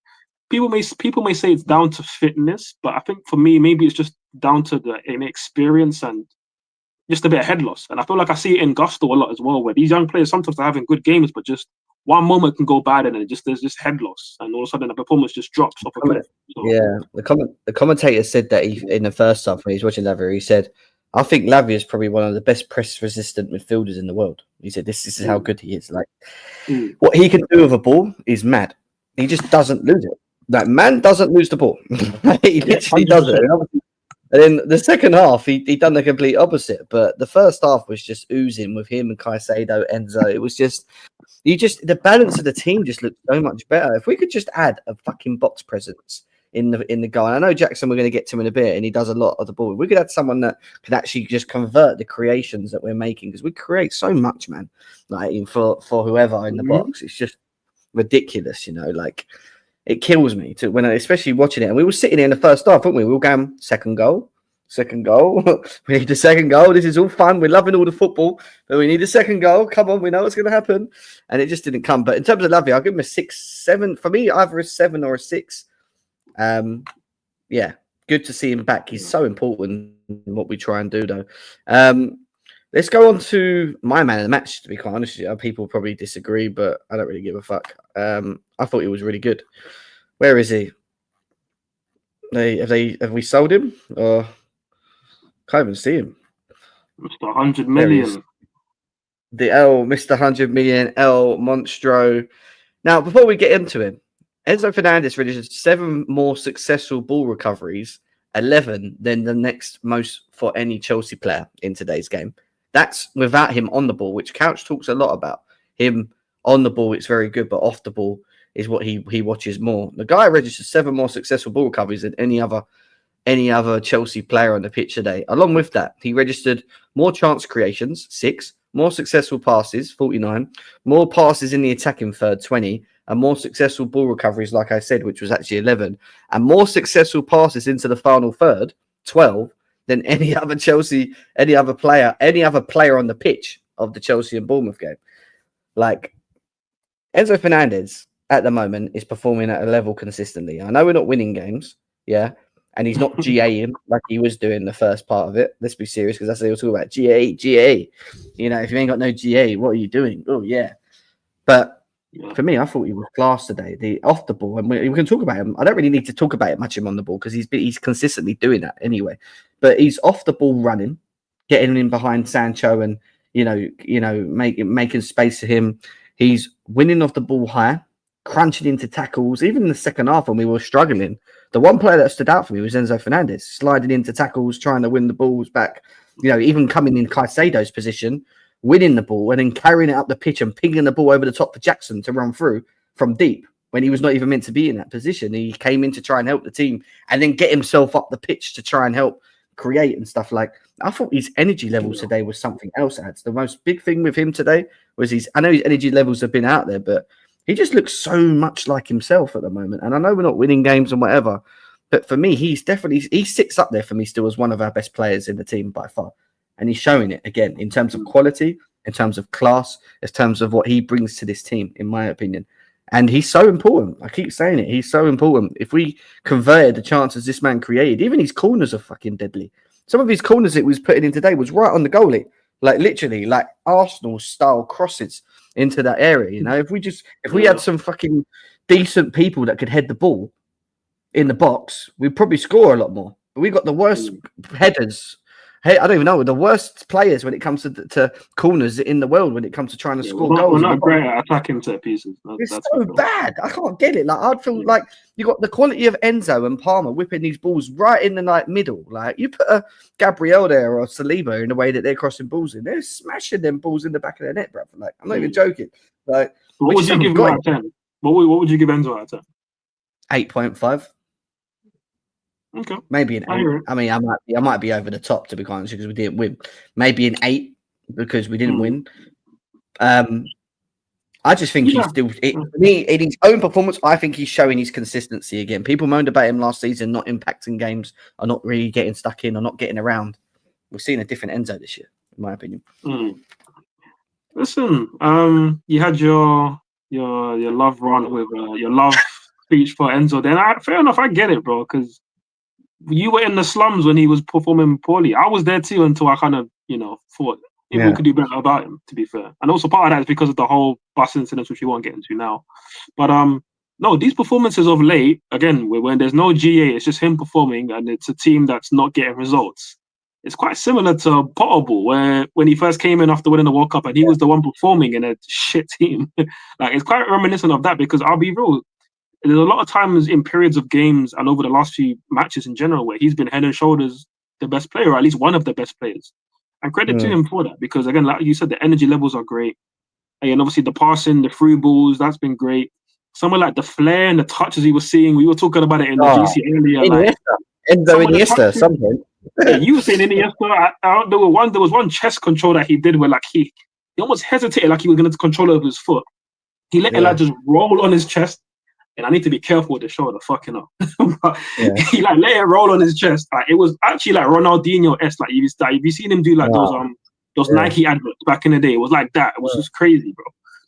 People may say it's down to fitness, but I think for me, maybe it's just down to the inexperience and just a bit of head loss. And I feel like I see it in Gusto a lot as well, where these young players sometimes are having good games, but just one moment can go bad and then there's just head loss, and all of a sudden the performance just drops off a cliff. So, yeah, the commentator said that in the first half when he was watching Lavia, he said, "I think Lavia is probably one of the best press-resistant midfielders in the world." He said, "This is how good he is. Like, what he can do with a ball is mad. He just doesn't lose it. That man doesn't lose the ball. He literally doesn't." And then the second half, he done the complete opposite. But the first half was just oozing with him and Caicedo, Enzo. It was just the balance of the team just looked so much better. If we could just add a fucking box presence in the goal. And I know Jackson, we're going to get to him in a bit, and he does a lot of the ball. We could have someone that could actually just convert the creations that we're making, because we create so much, man. Like for whoever in the box, it's just ridiculous, like. It kills me especially watching it. And we were sitting there in the first half, weren't we? We were going, second goal. We need the second goal. This is all fun. We're loving all the football, but we need a second goal. Come on, we know what's going to happen. And it just didn't come. But in terms of Lavia, I'll give him a 6, 7. For me, either a 7 or a 6. Yeah, good to see him back. He's so important in what we try and do, though. Let's go on to my man of the match, to be quite honest with you. People probably disagree, but I don't really give a fuck. I thought he was really good. Where is he? Have we sold him? Or can't even see him. Mr. 100 million. Mr. 100 million, El Monstro. Now, before we get into him, Enzo Fernandez registered 7 more successful ball recoveries, 11 than the next most for any Chelsea player in today's game. That's without him on the ball, which Couch talks a lot about. Him on the ball, it's very good, but off the ball is what he watches more. The guy registered 7 more successful ball recoveries than any other Chelsea player on the pitch today. Along with that, he registered more chance creations, 6, more successful passes, 49, more passes in the attacking third, 20, and more successful ball recoveries, like I said, which was actually 11, and more successful passes into the final third, 12, than any other player on the pitch of the Chelsea and Bournemouth game. Like, Enzo Fernandez at the moment is performing at a level consistently. I know we're not winning games, yeah, and he's not GAing like he was doing the first part of it. Let's be serious, because that's what we're talking about. GA. If you ain't got no GA, what are you doing? Oh, yeah. But For me, I thought he was class today. The off the ball, and we can talk about him. I don't really need to talk about it much him on the ball because he's consistently doing that anyway. But he's off the ball running, getting in behind Sancho, and making space for him. He's winning off the ball high, crunching into tackles. Even in the second half when we were struggling, the one player that stood out for me was Enzo Fernandez, sliding into tackles, trying to win the balls back. Even coming in Caicedo's position, winning the ball and then carrying it up the pitch and pinging the ball over the top for Jackson to run through from deep when he was not even meant to be in that position. He came in to try and help the team and then get himself up the pitch to try and help create and stuff. Like, I thought his energy levels today was something else. The most big thing with him today was I know his energy levels have been out there, but he just looks so much like himself at the moment. And I know we're not winning games and whatever, but for me, he sits up there for me still as one of our best players in the team by far. And he's showing it again in terms of quality, in terms of class, in terms of what he brings to this team, in my opinion. And he's so important. I keep saying it. He's so important. If we converted the chances this man created, even his corners are fucking deadly. Some of his corners that he was putting in today was right on the goalie. Like literally, like Arsenal-style crosses into that area. If we had some fucking decent people that could head the ball in the box, we'd probably score a lot more. But we got the worst headers. Hey, I don't even know, the worst players when it comes to corners in the world when it comes to trying to score goals. We're not great at attacking set pieces. It's so bad. I can't get it. Like, I'd feel like you got the quality of Enzo and Palmer whipping these balls right in the middle. Like, you put a Gabriel there or Saliba in the way that they're crossing balls in, they're smashing them balls in the back of their net, bro. Like, I'm not even joking. Like, what would you give him out of 10? What would you give Enzo out of 10? 8.5. Okay, maybe an 8. I mean, I might be over the top, to be quite honest, because we didn't win. Maybe an 8 because we didn't win. I just think he's still in his own performance. I think he's showing his consistency again. People moaned about him last season not impacting games, or not really getting stuck in, or not getting around. We're seeing a different Enzo this year, in my opinion. Listen, you had your love rant with your love speech for Enzo. Then fair enough, I get it, bro, because you were in the slums when he was performing poorly. I was there too until I kind of, thought we could do better about him, to be fair. And also part of that is because of the whole bus incidents, which we won't get into now. But no, these performances of late, again, when there's no GA, it's just him performing and it's a team that's not getting results. It's quite similar to Potterbull, where when he first came in after winning the World Cup and he was the one performing in a shit team. Like, it's quite reminiscent of that, because I'll be real, there's a lot of times in periods of games and over the last few matches in general where he's been head and shoulders the best player, or at least one of the best players. And credit to him for that, because again, like you said, the energy levels are great. And obviously the passing, the through balls, that's been great. Somewhere like the flair and the touches he was seeing, we were talking about it in the GC earlier. Iniesta, something. Yeah, you were saying Iniesta. There was one chest control that he did where like he almost hesitated, like he was going to control over his foot. He let it just roll on his chest. And I need to be careful with the shoulder, fucking up. But he let it roll on his chest. Like, it was actually like Ronaldinho-esque. Like, you seen him do like those Nike adverts back in the day. It was like that. It was just crazy, bro.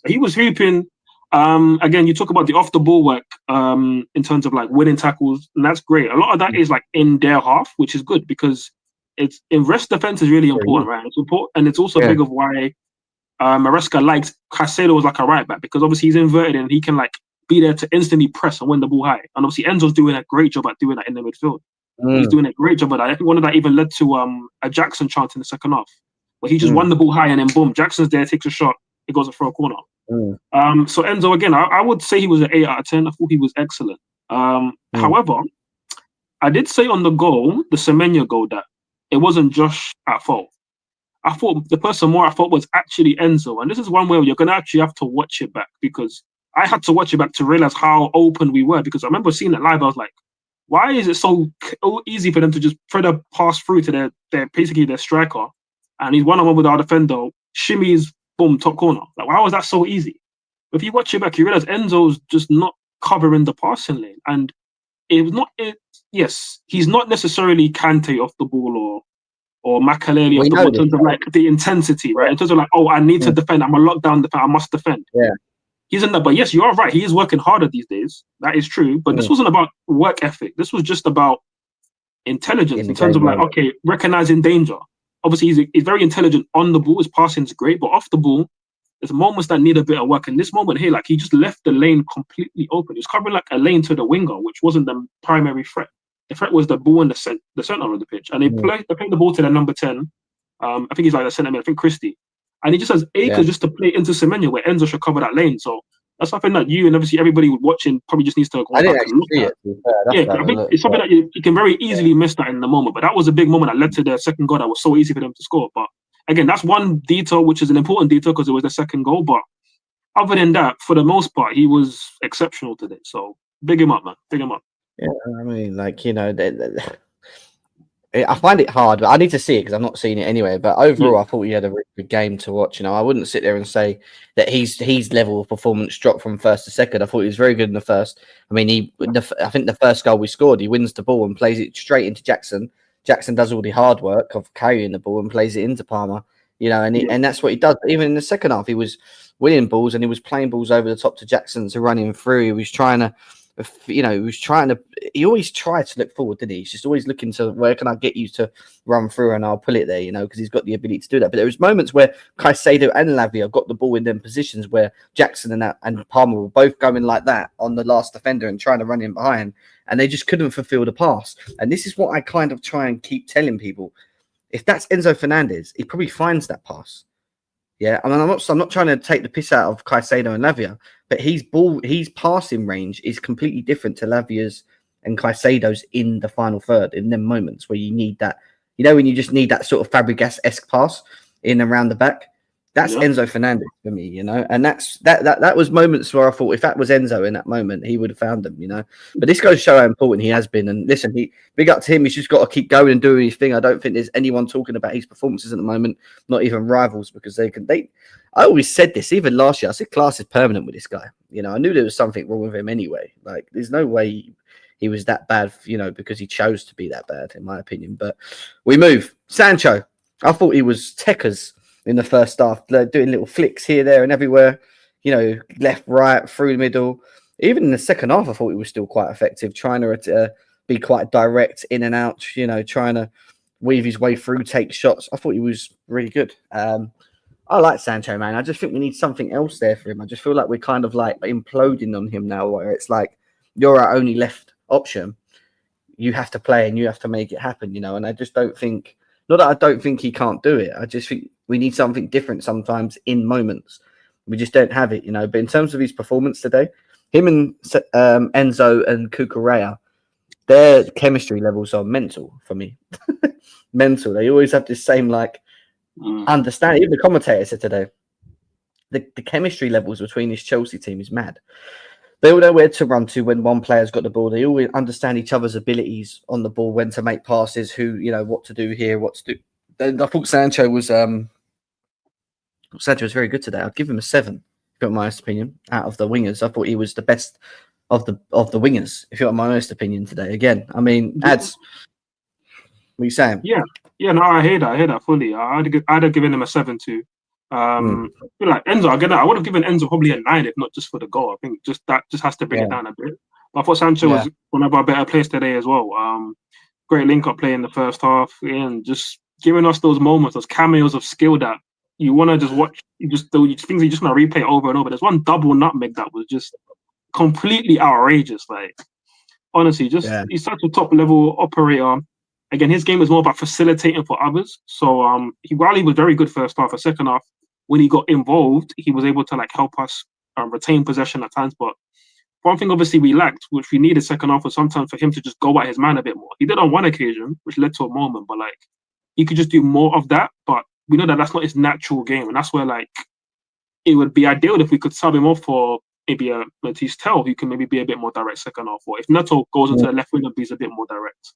He was hooping. Again, you talk about the off the ball work in terms of like winning tackles, and that's great. A lot of that is like in their half, which is good, because it's in rest defense is really important, right? It's important, and it's also big of why Maresca likes Caicedo as like a right back, because obviously he's inverted and he can like be there to instantly press and win the ball high. And obviously Enzo's doing a great job at doing that in the midfield. He's doing a great job at that. I think one of that even led to a Jackson chance in the second half, where he just won the ball high and then boom, Jackson's there, takes a shot, he goes for a corner. So Enzo, again, I would say he was an 8 out of 10. I thought he was excellent. However, I did say on the goal, the Semenya goal, that it wasn't Josh at fault. I thought the person more at fault was actually Enzo. And this is one where you're going to actually have to watch it back, because I had to watch it back to realize how open we were, because I remember seeing it live. I was like, why is it so easy for them to just spread a pass through to their striker, and he's one-on-one with our defender, shimmies, boom, top corner. Like, why was that so easy? If you watch it back, you realize Enzo's just not covering the passing lane. And it was not yes, he's not necessarily Kante off the ball or Makaleli off the ball in terms of like the intensity, right? In terms of like, I need to defend, I'm a lockdown defender, I must defend. Yeah. He's in that, but yes, you are right. He is working harder these days. That is true. But this wasn't about work ethic. This was just about intelligence in terms of like, okay, recognizing danger. Obviously, he's very intelligent on the ball. His passing is great, but off the ball, there's moments that need a bit of work. And this moment here, like he just left the lane completely open. He was covering like a lane to the winger, which wasn't the primary threat. The threat was the ball in the center of the pitch. And they played the ball to the number 10. I think he's like the centre mid, I think Christie. And he just has acres just to play into Semenyo where Enzo should cover that lane. So that's something that you and obviously everybody watching probably just needs to go back and look at. Yeah, I think it's something that you can very easily miss that in the moment. But that was a big moment that led to their second goal that was so easy for them to score. But again, that's one detail, which is an important detail because it was the second goal. But other than that, for the most part, he was exceptional today. So big him up, man. Big him up. Yeah, I mean, like, I find it hard, but I need to see it because I've not seen it anyway. But overall, I thought he had a really good game to watch. I wouldn't sit there and say that his level of performance dropped from first to second. I thought he was very good in the first. I mean, I think the first goal we scored, he wins the ball and plays it straight into Jackson. Jackson does all the hard work of carrying the ball and plays it into Palmer. And that's what he does. Even in the second half, he was winning balls and he was playing balls over the top to Jackson to run him through. He was trying to. He always tried to look forward, didn't he? He's just always looking to where can I get you to run through and I'll pull it there, because he's got the ability to do that. But there was moments where Caicedo and Lavia got the ball in them positions where Jackson and Palmer were both going like that on the last defender and trying to run in behind, and they just couldn't fulfill the pass. And this is what I kind of try and keep telling people. If that's Enzo Fernandez, he probably finds that pass. Yeah, I mean, I'm not trying to take the piss out of Caicedo and Lavia, but his passing range is completely different to Lavia's and Caicedo's in the final third, in them moments where you need that, when you just need that sort of Fabregas-esque pass in and around the back. That's Enzo Fernandez for me, and that was moments where I thought if that was Enzo in that moment, he would have found them, But this goes to show how important he has been. And listen, big up to him. He's just got to keep going and doing his thing. I don't think there's anyone talking about his performances at the moment, not even rivals, because I always said this, even last year, I said class is permanent with this guy. I knew there was something wrong with him anyway. Like, there's no way he was that bad, because he chose to be that bad, in my opinion. But we move. Sancho, I thought he was techers in the first half, doing little flicks here, there, and everywhere, left, right, through the middle. Even in the second half, I thought he was still quite effective, trying to be quite direct in and out, trying to weave his way through, take shots. I thought he was really good. I like Sancho, man. I just think we need something else there for him. I just feel like we're kind of like imploding on him now, where it's like, you're our only left option. You have to play and you have to make it happen, and I just don't think, not that I don't think he can't do it. I just think we need something different sometimes in moments. We just don't have it, But in terms of his performance today, him and Enzo and Cucurella, their chemistry levels are mental for me. Mental. They always have this same understanding. Even the commentator said today, the chemistry levels between this Chelsea team is mad. They all know where to run to when one player's got the ball. They all understand each other's abilities on the ball, when to make passes, who, what to do here, what to do. I thought Sancho was very good today. I'd give him a 7, if you want my honest opinion, out of the wingers. I thought he was the best of the wingers, if you want my honest opinion today. Again, I mean, ads. What are you saying? Yeah, no, I hear that fully. I'd have given him a 7 too. I feel like Enzo, again, I would have given Enzo probably a 9 if not just for the goal. I think that has to bring it down a bit. But I thought Sancho was one of our better players today as well. Great link-up play in the first half, and just giving us those moments, those cameos of skill that you want to just watch. Things you just want to replay over and over. There's one double nutmeg that was just completely outrageous. Like, honestly, he's such a top-level operator. Again, his game is more about facilitating for others. So while he was very good first half, second half, when he got involved, he was able to help us retain possession at times. But one thing obviously we lacked, which we needed second half, was sometimes for him to just go at his man a bit more. He did on one occasion, which led to a moment, but he could just do more of that. But we know that that's not his natural game, and that's where it would be ideal if we could sub him off for maybe a Matisse Tell, who can maybe be a bit more direct second half, or if Neto goes into the left wing and be a bit more direct.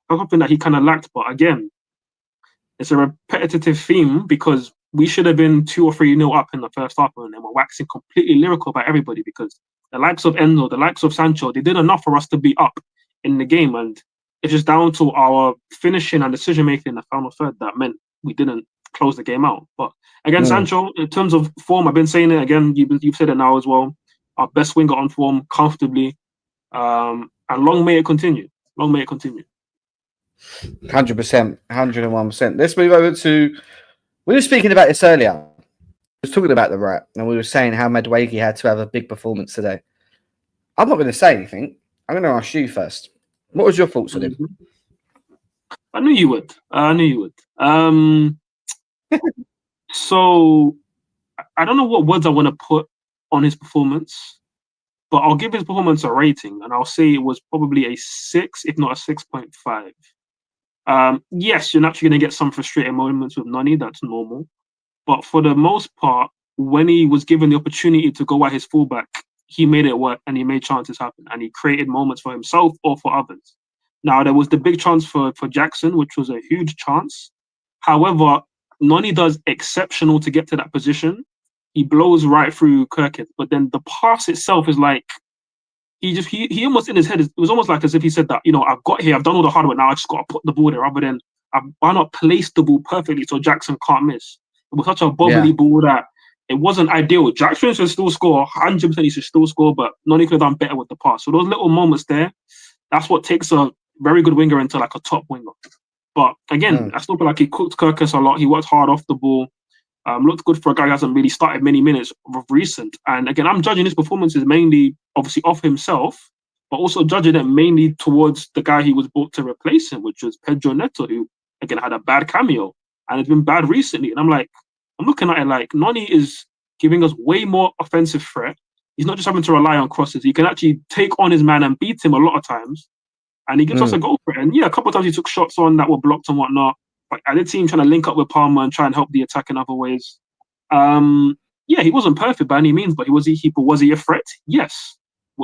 That's something that he kind of lacked, but again, it's a repetitive theme because we should have been 2 or 3-0 up in the first half, and then we're waxing completely lyrical by everybody because the likes of Enzo, the likes of Sancho, they did enough for us to be up in the game, and it's just down to our finishing and decision making in the final third that meant we didn't close the game out. But again, Sancho, in terms of form, I've been saying it again. You've said it now as well. Our best winger on form comfortably, and long may it continue. Long may it continue. 100%, 101%. Let's move over to. We were speaking about this earlier. was talking about the right, and we were saying how Madueke had to have a big performance today. I'm not going to say anything. I'm going to ask you first. What was your thoughts on him? I knew you would. So I don't know what words I want to put on his performance, but I'll give his performance a rating, and I'll say it was probably a 6, if not a 6.5. Yes, you're naturally going to get some frustrating moments with Nani. That's normal. But for the most part, when he was given the opportunity to go at his fullback, he made it work and he made chances happen and he created moments for himself or for others. Now, there was the big chance for Jackson, which was a huge chance. However, Nani does exceptional to get to that position. He blows right through Kirkett, but then the pass itself is like, he almost in his head, it was almost like as if he said that, I've got here, I've done all the hard work, now I just got to put the ball there, rather than why not place the ball perfectly so Jackson can't miss. It was such a bubbly ball that it wasn't ideal. Jackson should still score, 100% he should still score, but Nani could have done better with the pass. So those little moments there, that's what takes a very good winger into like a top winger. But again, I still feel like he cooked Kirkus a lot. He worked hard off the ball. Looked good for a guy who hasn't really started many minutes of recent. And again, I'm judging his performances mainly, obviously, off himself, but also judging it mainly towards the guy he was brought to replace him, which was Pedro Neto, who, again, had a bad cameo and has been bad recently. And I'm looking at it like Nani is giving us way more offensive threat. He's not just having to rely on crosses. He can actually take on his man and beat him a lot of times. And he gives us a goal for it. And yeah, a couple of times he took shots on that were blocked and whatnot. But I did see him trying to link up with Palmer and try and help the attack in other ways. Yeah, he wasn't perfect by any means, but was he a threat? Yes.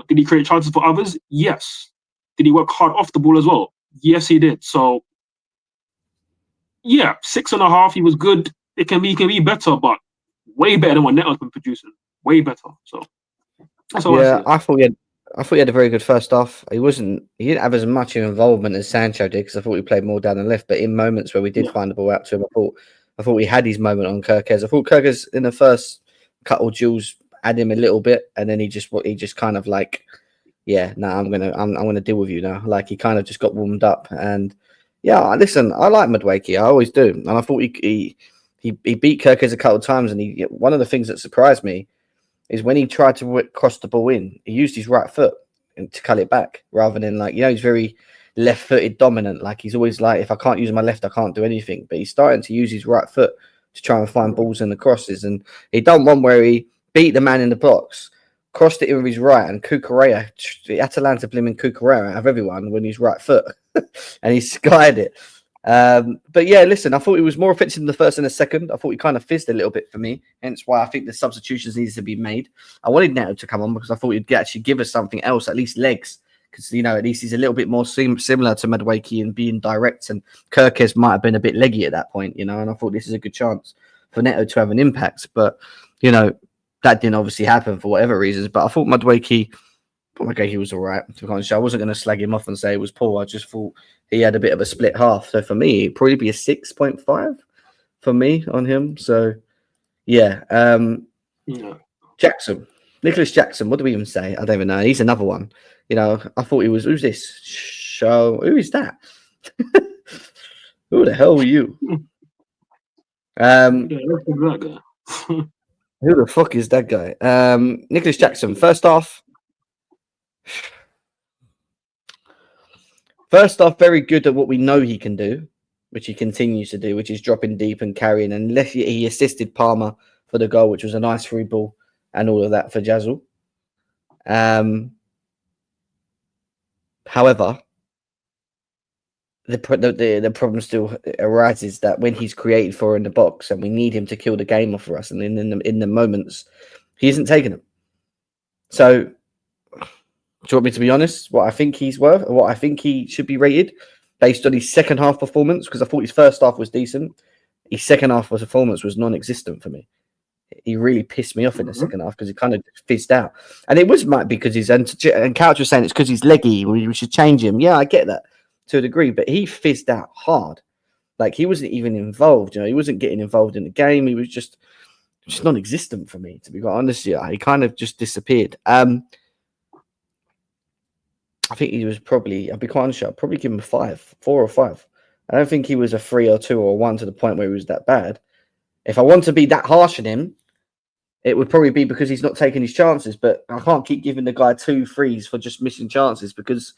Did he create chances for others? Yes. Did he work hard off the ball as well? Yes, he did. So yeah, 6.5. He was good. It can be better, but way better than what Neto's been producing. Way better. So that's all I thought he had a very good first half. He didn't have as much involvement as Sancho did, because I thought he played more down the left. But in moments where we did find the ball out to him, I thought he had his moment on Kirkez. I thought Kirkez in the first couple of duels had him a little bit, and then he just kind of like, I'm gonna deal with you now. Like he kind of just got warmed up. And yeah, listen, I like Madueke, I always do, and I thought he beat Kirkez a couple of times. And one of the things that surprised me is when he tried to cross the ball in, he used his right foot to cut it back, rather than he's very left-footed dominant. Like he's always like, if I can't use my left, I can't do anything. But he's starting to use his right foot to try and find balls in the crosses. And he done one where he beat the man in the box, crossed it in with his right, and Cucurella, Atalanta blimmin' Cucurella out of everyone when he's right foot, and he skied it. But yeah, listen, I thought he was more effective in the first and the second. I thought he kind of fizzed a little bit for me, hence why I think the substitutions needed to be made. I wanted Neto to come on because I thought he'd actually give us something else, at least legs, because at least he's a little bit more similar to Madueke and being direct, and Kirkez might have been a bit leggy at that point, and I thought this is a good chance for Neto to have an impact. But that didn't obviously happen for whatever reasons. But I thought Madueke was all right. I wasn't going to slag him off and say it was poor. I just thought he had a bit of a split half. So for me, it'd probably be a 6.5 for me on him. So yeah. Jackson, Nicholas Jackson. What do we even say? I don't even know. He's another one. I thought he was. Who's this? Who is that? Who the hell are you? Who the fuck is that guy? Nicholas Jackson. First off, very good at what we know he can do, which he continues to do, which is dropping deep and carrying. And he assisted Palmer for the goal, which was a nice free ball and all of that for Jazzle. However, the problem still arises that when he's created for in the box and we need him to kill the game off for us, and in the moments, he isn't taking them. So, do you want me to be honest? What I think he's worth, or what I think he should be rated, based on his second half performance? Because I thought his first half was decent. His second half performance was non-existent for me. He really pissed me off in the second half because he kind of fizzed out. And it might be because and Couch was saying it's because he's leggy. We should change him. Yeah, I get that to a degree, but he fizzed out hard. Like he wasn't even involved. He wasn't getting involved in the game. He was just non-existent for me, to be quite honest. Yeah, he kind of just disappeared. I think he was probably, I'll be quite honest, I'll probably give him a 4 or 5. I don't think he was a 3 or 2 or 1 to the point where he was that bad. If I want to be that harsh on him, it would probably be because he's not taking his chances. But I can't keep giving the guy 2 threes for just missing chances because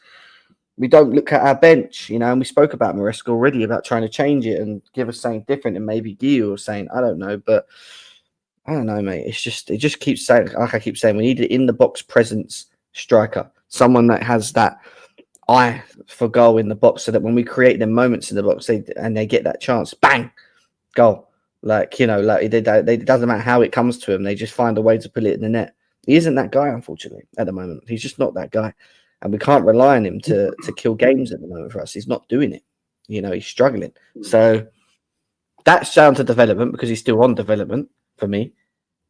we don't look at our bench, and we spoke about Maresca already about trying to change it and give us something different, and maybe Guillou or saying, I don't know, but I don't know, mate. It just keeps saying, like I keep saying, we need an in the box presence striker, someone that has that eye for goal in the box, so that when we create them moments in the box, they get that chance, bang, goal. It doesn't matter how it comes to him; they just find a way to put it in the net. He isn't that guy, unfortunately, at the moment. He's just not that guy, and we can't rely on him to kill games at the moment for us. He's not doing it. He's struggling. So that's down to development because he's still on development for me,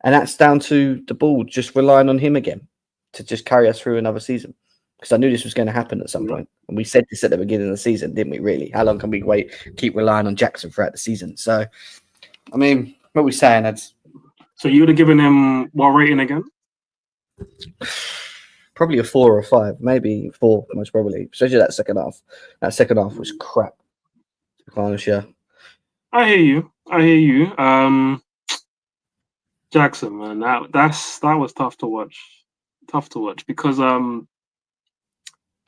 and that's down to the board just relying on him again to just carry us through another season. Because I knew this was going to happen at some point. And we said this at the beginning of the season, didn't we, really? How long can we keep relying on Jackson throughout the season? So, I mean, what are we saying, Eds? So you would have given him what rating again? Probably a 4 or a 5. Maybe 4, most probably. Especially that second half. That second half was crap. To be honest, yeah. I hear you. Jackson, man, that was tough to watch. Because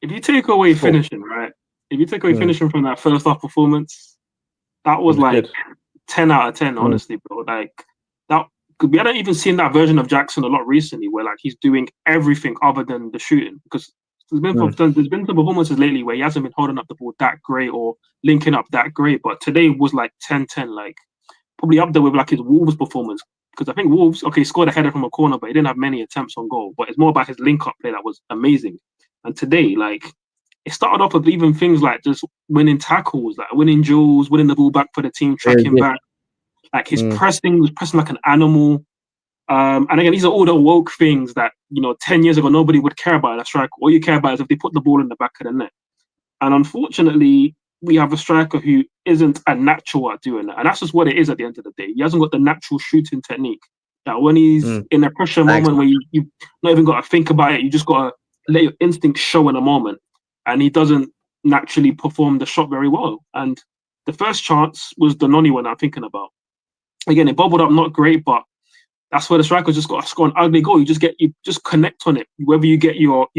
if you take away finishing, right? If you take away finishing from that first half performance, that was like good. 10 out of 10, honestly, bro. Like that, we haven't even seen that version of Jackson a lot recently, where like he's doing everything other than the shooting. Because there's been some performances lately where he hasn't been holding up the ball that great or linking up that great, but today was like 10-10, like probably up there with like his Wolves performance. Because I think Wolves, scored a header from a corner, but he didn't have many attempts on goal. But it's more about his link-up play that was amazing. And today, like, it started off with even things like just winning tackles, like winning duels, winning the ball back for the team, tracking back. Like his pressing was pressing like an animal. And again, these are all the woke things that 10 years ago nobody would care about in a striker. All you care about is if they put the ball in the back of the net. And unfortunately, we have a striker who isn't a natural at doing that. And that's just what it is at the end of the day. He hasn't got the natural shooting technique. That when he's in a pressure moment where you've not even got to think about it, you just got to let your instinct show in a moment. And he doesn't naturally perform the shot very well. And the first chance was the Noni one I'm thinking about. Again, it bubbled up not great, but that's where the striker just got to score an ugly goal. You just connect on it. Whether you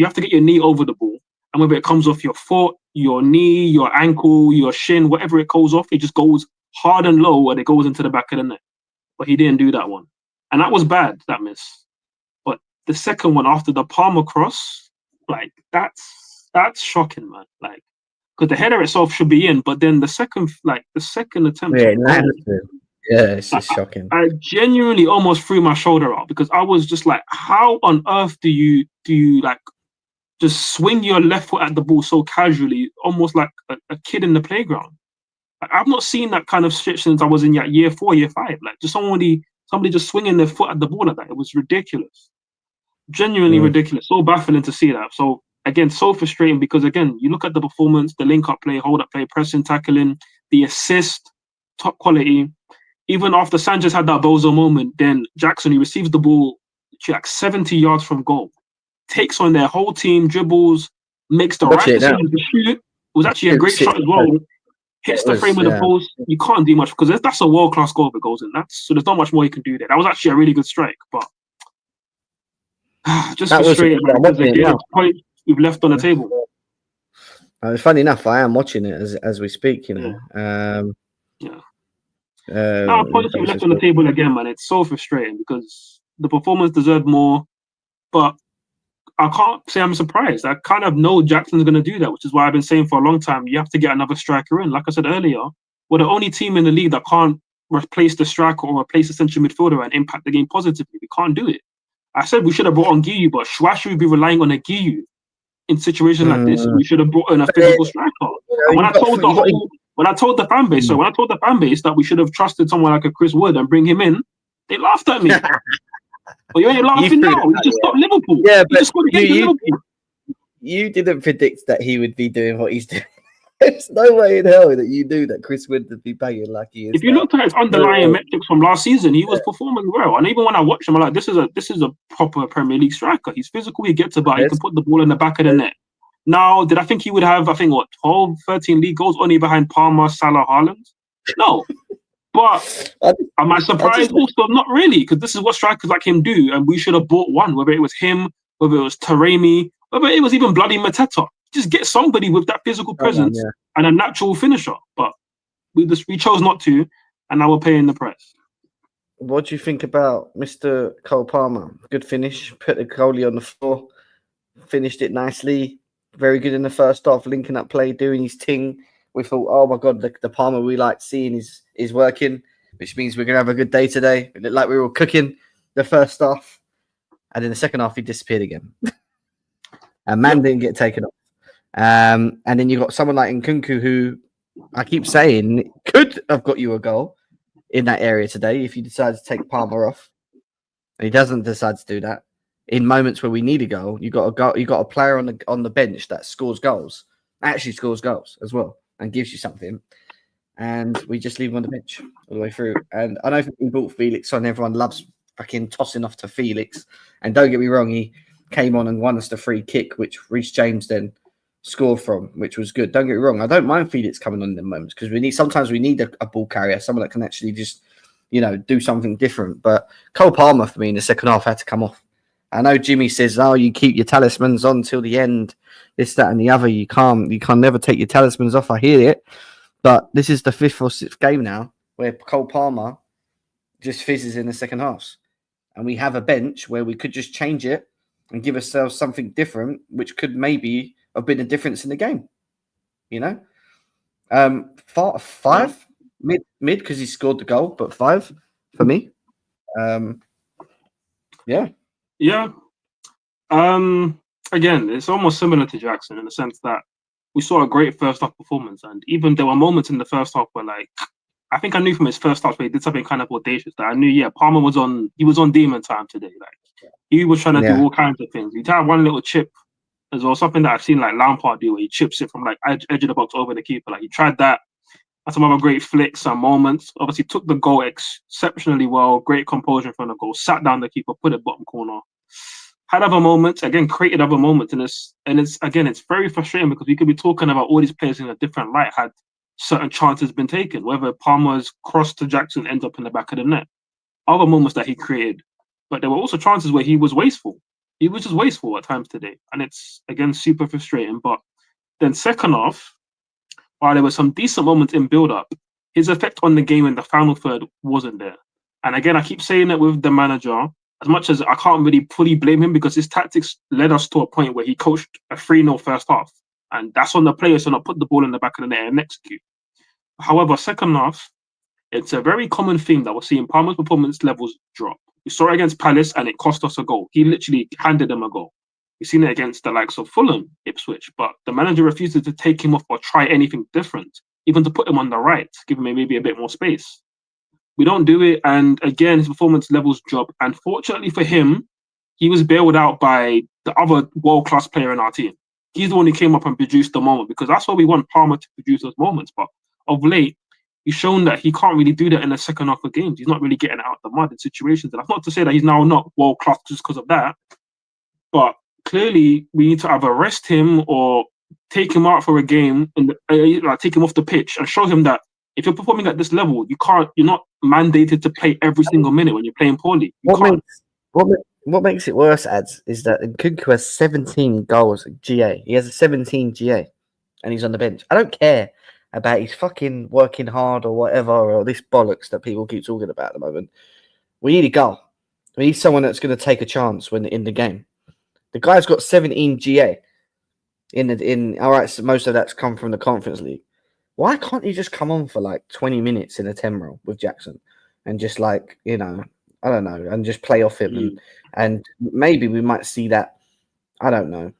have to get your knee over the ball. And whether it comes off your foot, your knee, your ankle, your shin, whatever it goes off, it just goes hard and low and it goes into the back of the net. But he didn't do that one. And that was bad, that miss. But the second one after the Palmer cross, like that's shocking, man. Like, because the header itself should be in, but then the second attempt. It's just shocking. I genuinely almost threw my shoulder out because I was just like, how on earth do you like just swing your left foot at the ball so casually, almost like a kid in the playground? Like, I've not seen that kind of shit since I was in year 4, year 5. Like, just somebody just swinging their foot at the ball like that. It was ridiculous. Genuinely ridiculous. So baffling to see that. So, again, so frustrating because, again, you look at the performance, the link-up play, hold-up play, pressing, tackling, the assist, top quality. Even after Sanchez had that bozo moment, then Jackson, he receives the ball like 70 yards from goal. Takes on their whole team, dribbles, makes the right decision to shoot. It was actually a great shot as well. Hits the frame of the post. You can't do much because that's a world-class goal if it goes in. So there's not much more you can do there. That was actually a really good strike, but just frustrating. We've left on the table. Funny enough, I am watching it as we speak. Points we've left on the table again, man. It's so frustrating because the performance deserved more, but I can't say I'm surprised. I kind of know Jackson's going to do that, which is why I've been saying for a long time, you have to get another striker in. Like I said earlier, we're the only team in the league that can't replace the striker or replace the central midfielder and impact the game positively. We can't do it. I said we should have brought on Guillou, but why should we be relying on a Guillou in situations like this? We should have brought in a physical striker. And when I told the fan base that we should have trusted someone like a Chris Wood and bring him in, they laughed at me. But you ain't laughing now. You just stopped Liverpool. Yeah, but you didn't predict that he would be doing what he's doing. There's no way in hell that you knew that Chris Wood would be banging like he is. If you looked at his underlying metrics from last season, he was performing well. And even when I watch him, I'm like, this is a proper Premier League striker. He's physical. He gets about. He can put the ball in the back of the net. Now, did I think he would have? 12, 13 league goals only behind Palmer, Salah, Haaland? No. But am I surprised? Also, not really, because this is what strikers like him do, and we should have bought one, whether it was him, whether it was Taremi, whether it was even bloody Mateta. Just get somebody with that physical presence and a natural finisher. But we chose not to, and now we're paying the price. What do you think about Mr. Cole Palmer? Good finish, put the goalie on the floor, finished it nicely. Very good in the first half, linking up play, doing his thing. We thought, oh my God, the Palmer we like seeing is working, which means we're going to have a good day today. It looked like we were all cooking the first half. And in the second half, he disappeared again. And man didn't get taken off. And then you got someone like Nkunku, who I keep saying could have got you a goal in that area today if you decide to take Palmer off. And he doesn't decide to do that. In moments where we need a goal, you got a player on the bench that scores goals, actually scores goals as well, and gives you something. And we just leave him on the bench all the way through. And I know we brought Felix on. Everyone loves fucking tossing off to Felix. And don't get me wrong, he came on and won us the free kick, which Reece James then scored from, which was good. Don't get me wrong, I don't mind Felix coming on in the moments because sometimes we need a ball carrier, someone that can actually just, do something different. But Cole Palmer for me in the second half had to come off. I know Jimmy says, "Oh, you keep your talismans on till the end, this, that, and the other. You can't never take your talismans off." I hear it, but this is the 5th or 6th game now where Cole Palmer just fizzes in the second half, and we have a bench where we could just change it and give ourselves something different, which could maybe have been a difference in the game. 5 mid because he scored the goal, but 5 for me. Yeah. Again, it's almost similar to Jackson in the sense that we saw a great first half performance, and even there were moments in the first half where, I think I knew from his first half where he did something kind of audacious that I knew, Palmer was on demon time today. He was trying to do all kinds of things. He had one little chip as well, something that I've seen Lampard do, where he chips it from edge of the box over the keeper. He tried that. Had some other great flicks and moments. Obviously, took the goal exceptionally well. Great composure in front of the goal. Sat down the keeper, put it bottom corner. Had other moments, again, created other moments. And it's very frustrating because we could be talking about all these players in a different light had certain chances been taken, whether Palmer's cross to Jackson ends up in the back of the net. Other moments that he created. But there were also chances where he was wasteful. He was just wasteful at times today. And it's, again, super frustrating. But then second half, while there were some decent moments in build-up, his effect on the game in the final third wasn't there. And again, I keep saying that with the manager, as much as I can't really fully blame him because his tactics led us to a point where he coached a 3-0 first half. And that's on the players to not put the ball in the back of the net and execute. However, second half, it's a very common theme that we're seeing Palmer's performance levels drop. We saw it against Palace and it cost us a goal. He literally handed them a goal. We've seen it against the likes of Fulham, Ipswich, but the manager refuses to take him off or try anything different, even to put him on the right, give him maybe a bit more space. We don't do it, and again, his performance levels drop. And fortunately for him, he was bailed out by the other world-class player in our team. He's the one who came up and produced the moment, because that's why we want Palmer to produce those moments. But of late, he's shown that he can't really do that in the second half of games. He's not really getting out of the mud in situations. And that's not to say that he's now not world-class just because of that, but clearly we need to either rest him or take him out for a game and take him off the pitch and show him that if you're performing at this level, you're not mandated to play every single minute when you're playing poorly. What makes it worse, Ads, is that Nkunku has 17 goals at GA. He has a 17 GA and he's on the bench. I don't care about he's fucking working hard or whatever, or this bollocks that people keep talking about at the moment. We need a goal. We need someone that's going to take a chance when in the game. The guy's got 17 GA all right, so most of that's come from the Conference League. Why can't you just come on for 20 minutes in a 10 roll with Jackson and just I don't know, and just play off him and maybe we might see that, I don't know,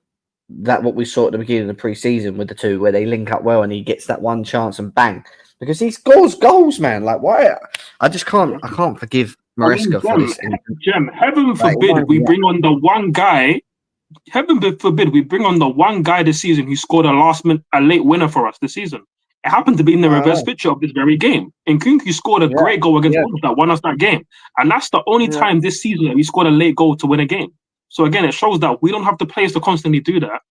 that what we saw at the beginning of the pre-season with the two where they link up well and he gets that one chance and bang, because he scores goals, man. Why? I can't forgive Maresca for this. Jem, heaven forbid we bring on the one guy. Heaven forbid we bring on the one guy this season who scored a late winner for us this season. It happened to be in the reverse picture of this very game. Nkunku scored a great goal against Bournemouth that won us that game. And that's the only time this season that we scored a late goal to win a game. So again, it shows that we don't have the players to constantly do that.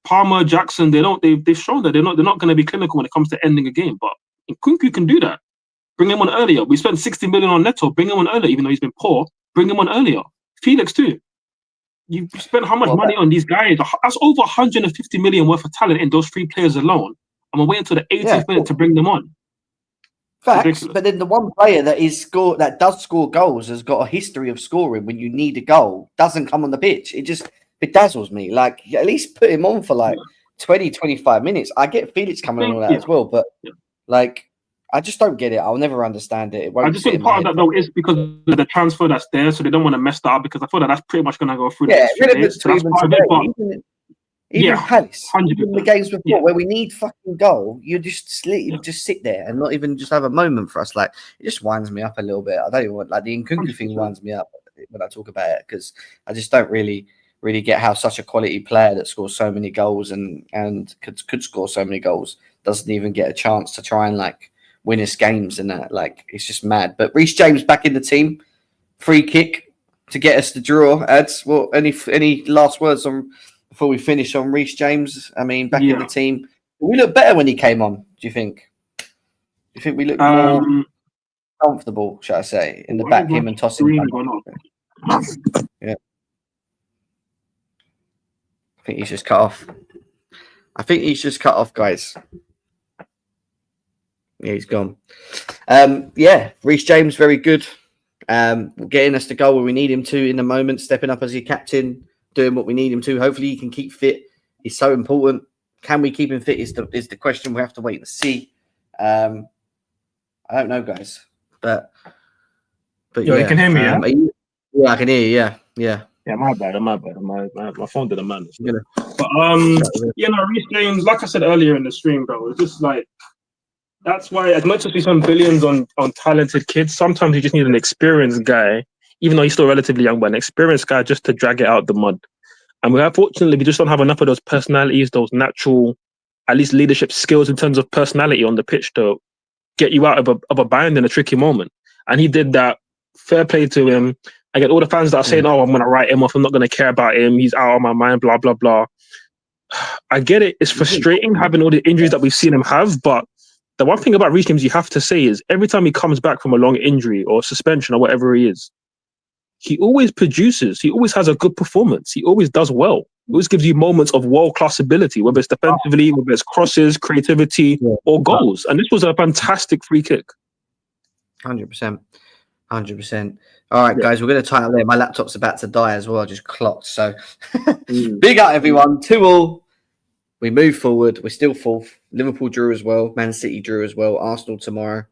Palmer, Jackson, they've shown that they're not going to be clinical when it comes to ending a game. But Nkunku can do that. Bring him on earlier. We spent 60 million on Neto. Bring him on earlier, even though he's been poor. Bring him on earlier. Felix too. You spent how much money on these guys? That's over 150 million worth of talent in those 3 players alone. And we're waiting until the 80th minute to bring them on. Facts, Ridiculous. but then the one player that does score goals has got a history of scoring when you need a goal, doesn't come on the pitch. It just bedazzles me. Like, at least put him on for like 20, 25 minutes. I get Felix coming on all that as well, but like, I just don't get it. I'll never understand it. I just think part of that though is because of the transfer that's there, so they don't want to mess that up because I feel that's pretty much going to go through. Yeah, even Palace, even the games before where we need fucking goal, you just sit there and not even just have a moment for us. Like, it just winds me up a little bit. I don't even want, like, the Nkunku thing winds me up when I talk about it because I just don't really get how such a quality player that scores so many goals and could score so many goals doesn't even get a chance to try and like win us games and that. Like, it's just mad. But Reece James back in the team, free kick to get us the draw. Ads, well, any last words on before we finish on Reece James? I mean, back in the team, we looked better when he came on. Do you think? Do you think we looked more comfortable, shall I say, in the back? Him and tossing. Yeah. I think he's just cut off. Guys. Yeah, he's gone. Reece James, very good. Getting us the goal where we need him to in the moment, stepping up as your captain, doing what we need him to. Hopefully he can keep fit. He's so important. Can we keep him fit is the question. We have to wait and see. I don't know, guys. But you can hear me, I can hear you, yeah. Yeah, my bad. My phone did a man. But Reece James, like I said earlier in the stream, bro, it's just like, that's why, as much as we spend billions on talented kids, sometimes you just need an experienced guy, even though he's still relatively young, but an experienced guy just to drag it out the mud. And unfortunately, we just don't have enough of those personalities, those natural, at least leadership skills in terms of personality on the pitch to get you out of a bind in a tricky moment. And he did that. Fair play to him. I get all the fans that are saying, "Oh, I'm going to write him off. I'm not going to care about him. He's out of my mind." Blah blah blah. I get it. It's frustrating having all the injuries that we've seen him have, but the one thing about Reece James you have to say is every time he comes back from a long injury or suspension or whatever he is, he always produces. He always has a good performance. He always does well. He always gives you moments of world-class ability, whether it's defensively, whether it's crosses, creativity, or goals. And this was a fantastic free kick. 100%. All right, guys, we're going to tie up there. My laptop's about to die as well. I just clocked. So big up, everyone. 2-2. We move forward. We're still fourth. Liverpool drew as well. Man City drew as well. Arsenal tomorrow.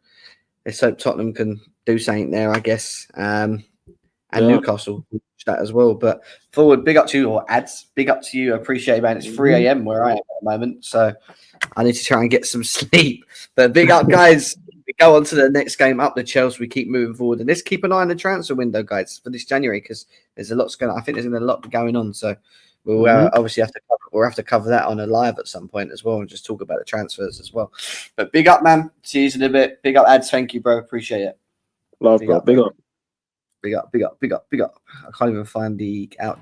Let's hope Tottenham can do something there, I guess. And Newcastle that as well. But forward, big up to you, or ads. Big up to you. I appreciate it, man. It's 3 a.m. where I am at the moment, so I need to try and get some sleep. But big up, guys. We go on to the next game up the Chelsea. We keep moving forward, and let's keep an eye on the transfer window, guys, for this January because there's a lot going. I think there's a lot going on. So we'll obviously have to cover that on a live at some point as well, and just talk about the transfers as well. But big up, man. See you in a bit. Big up, ads. Thank you, bro. Appreciate it. Love, bro. Big up. Big up. I can't even find the outro.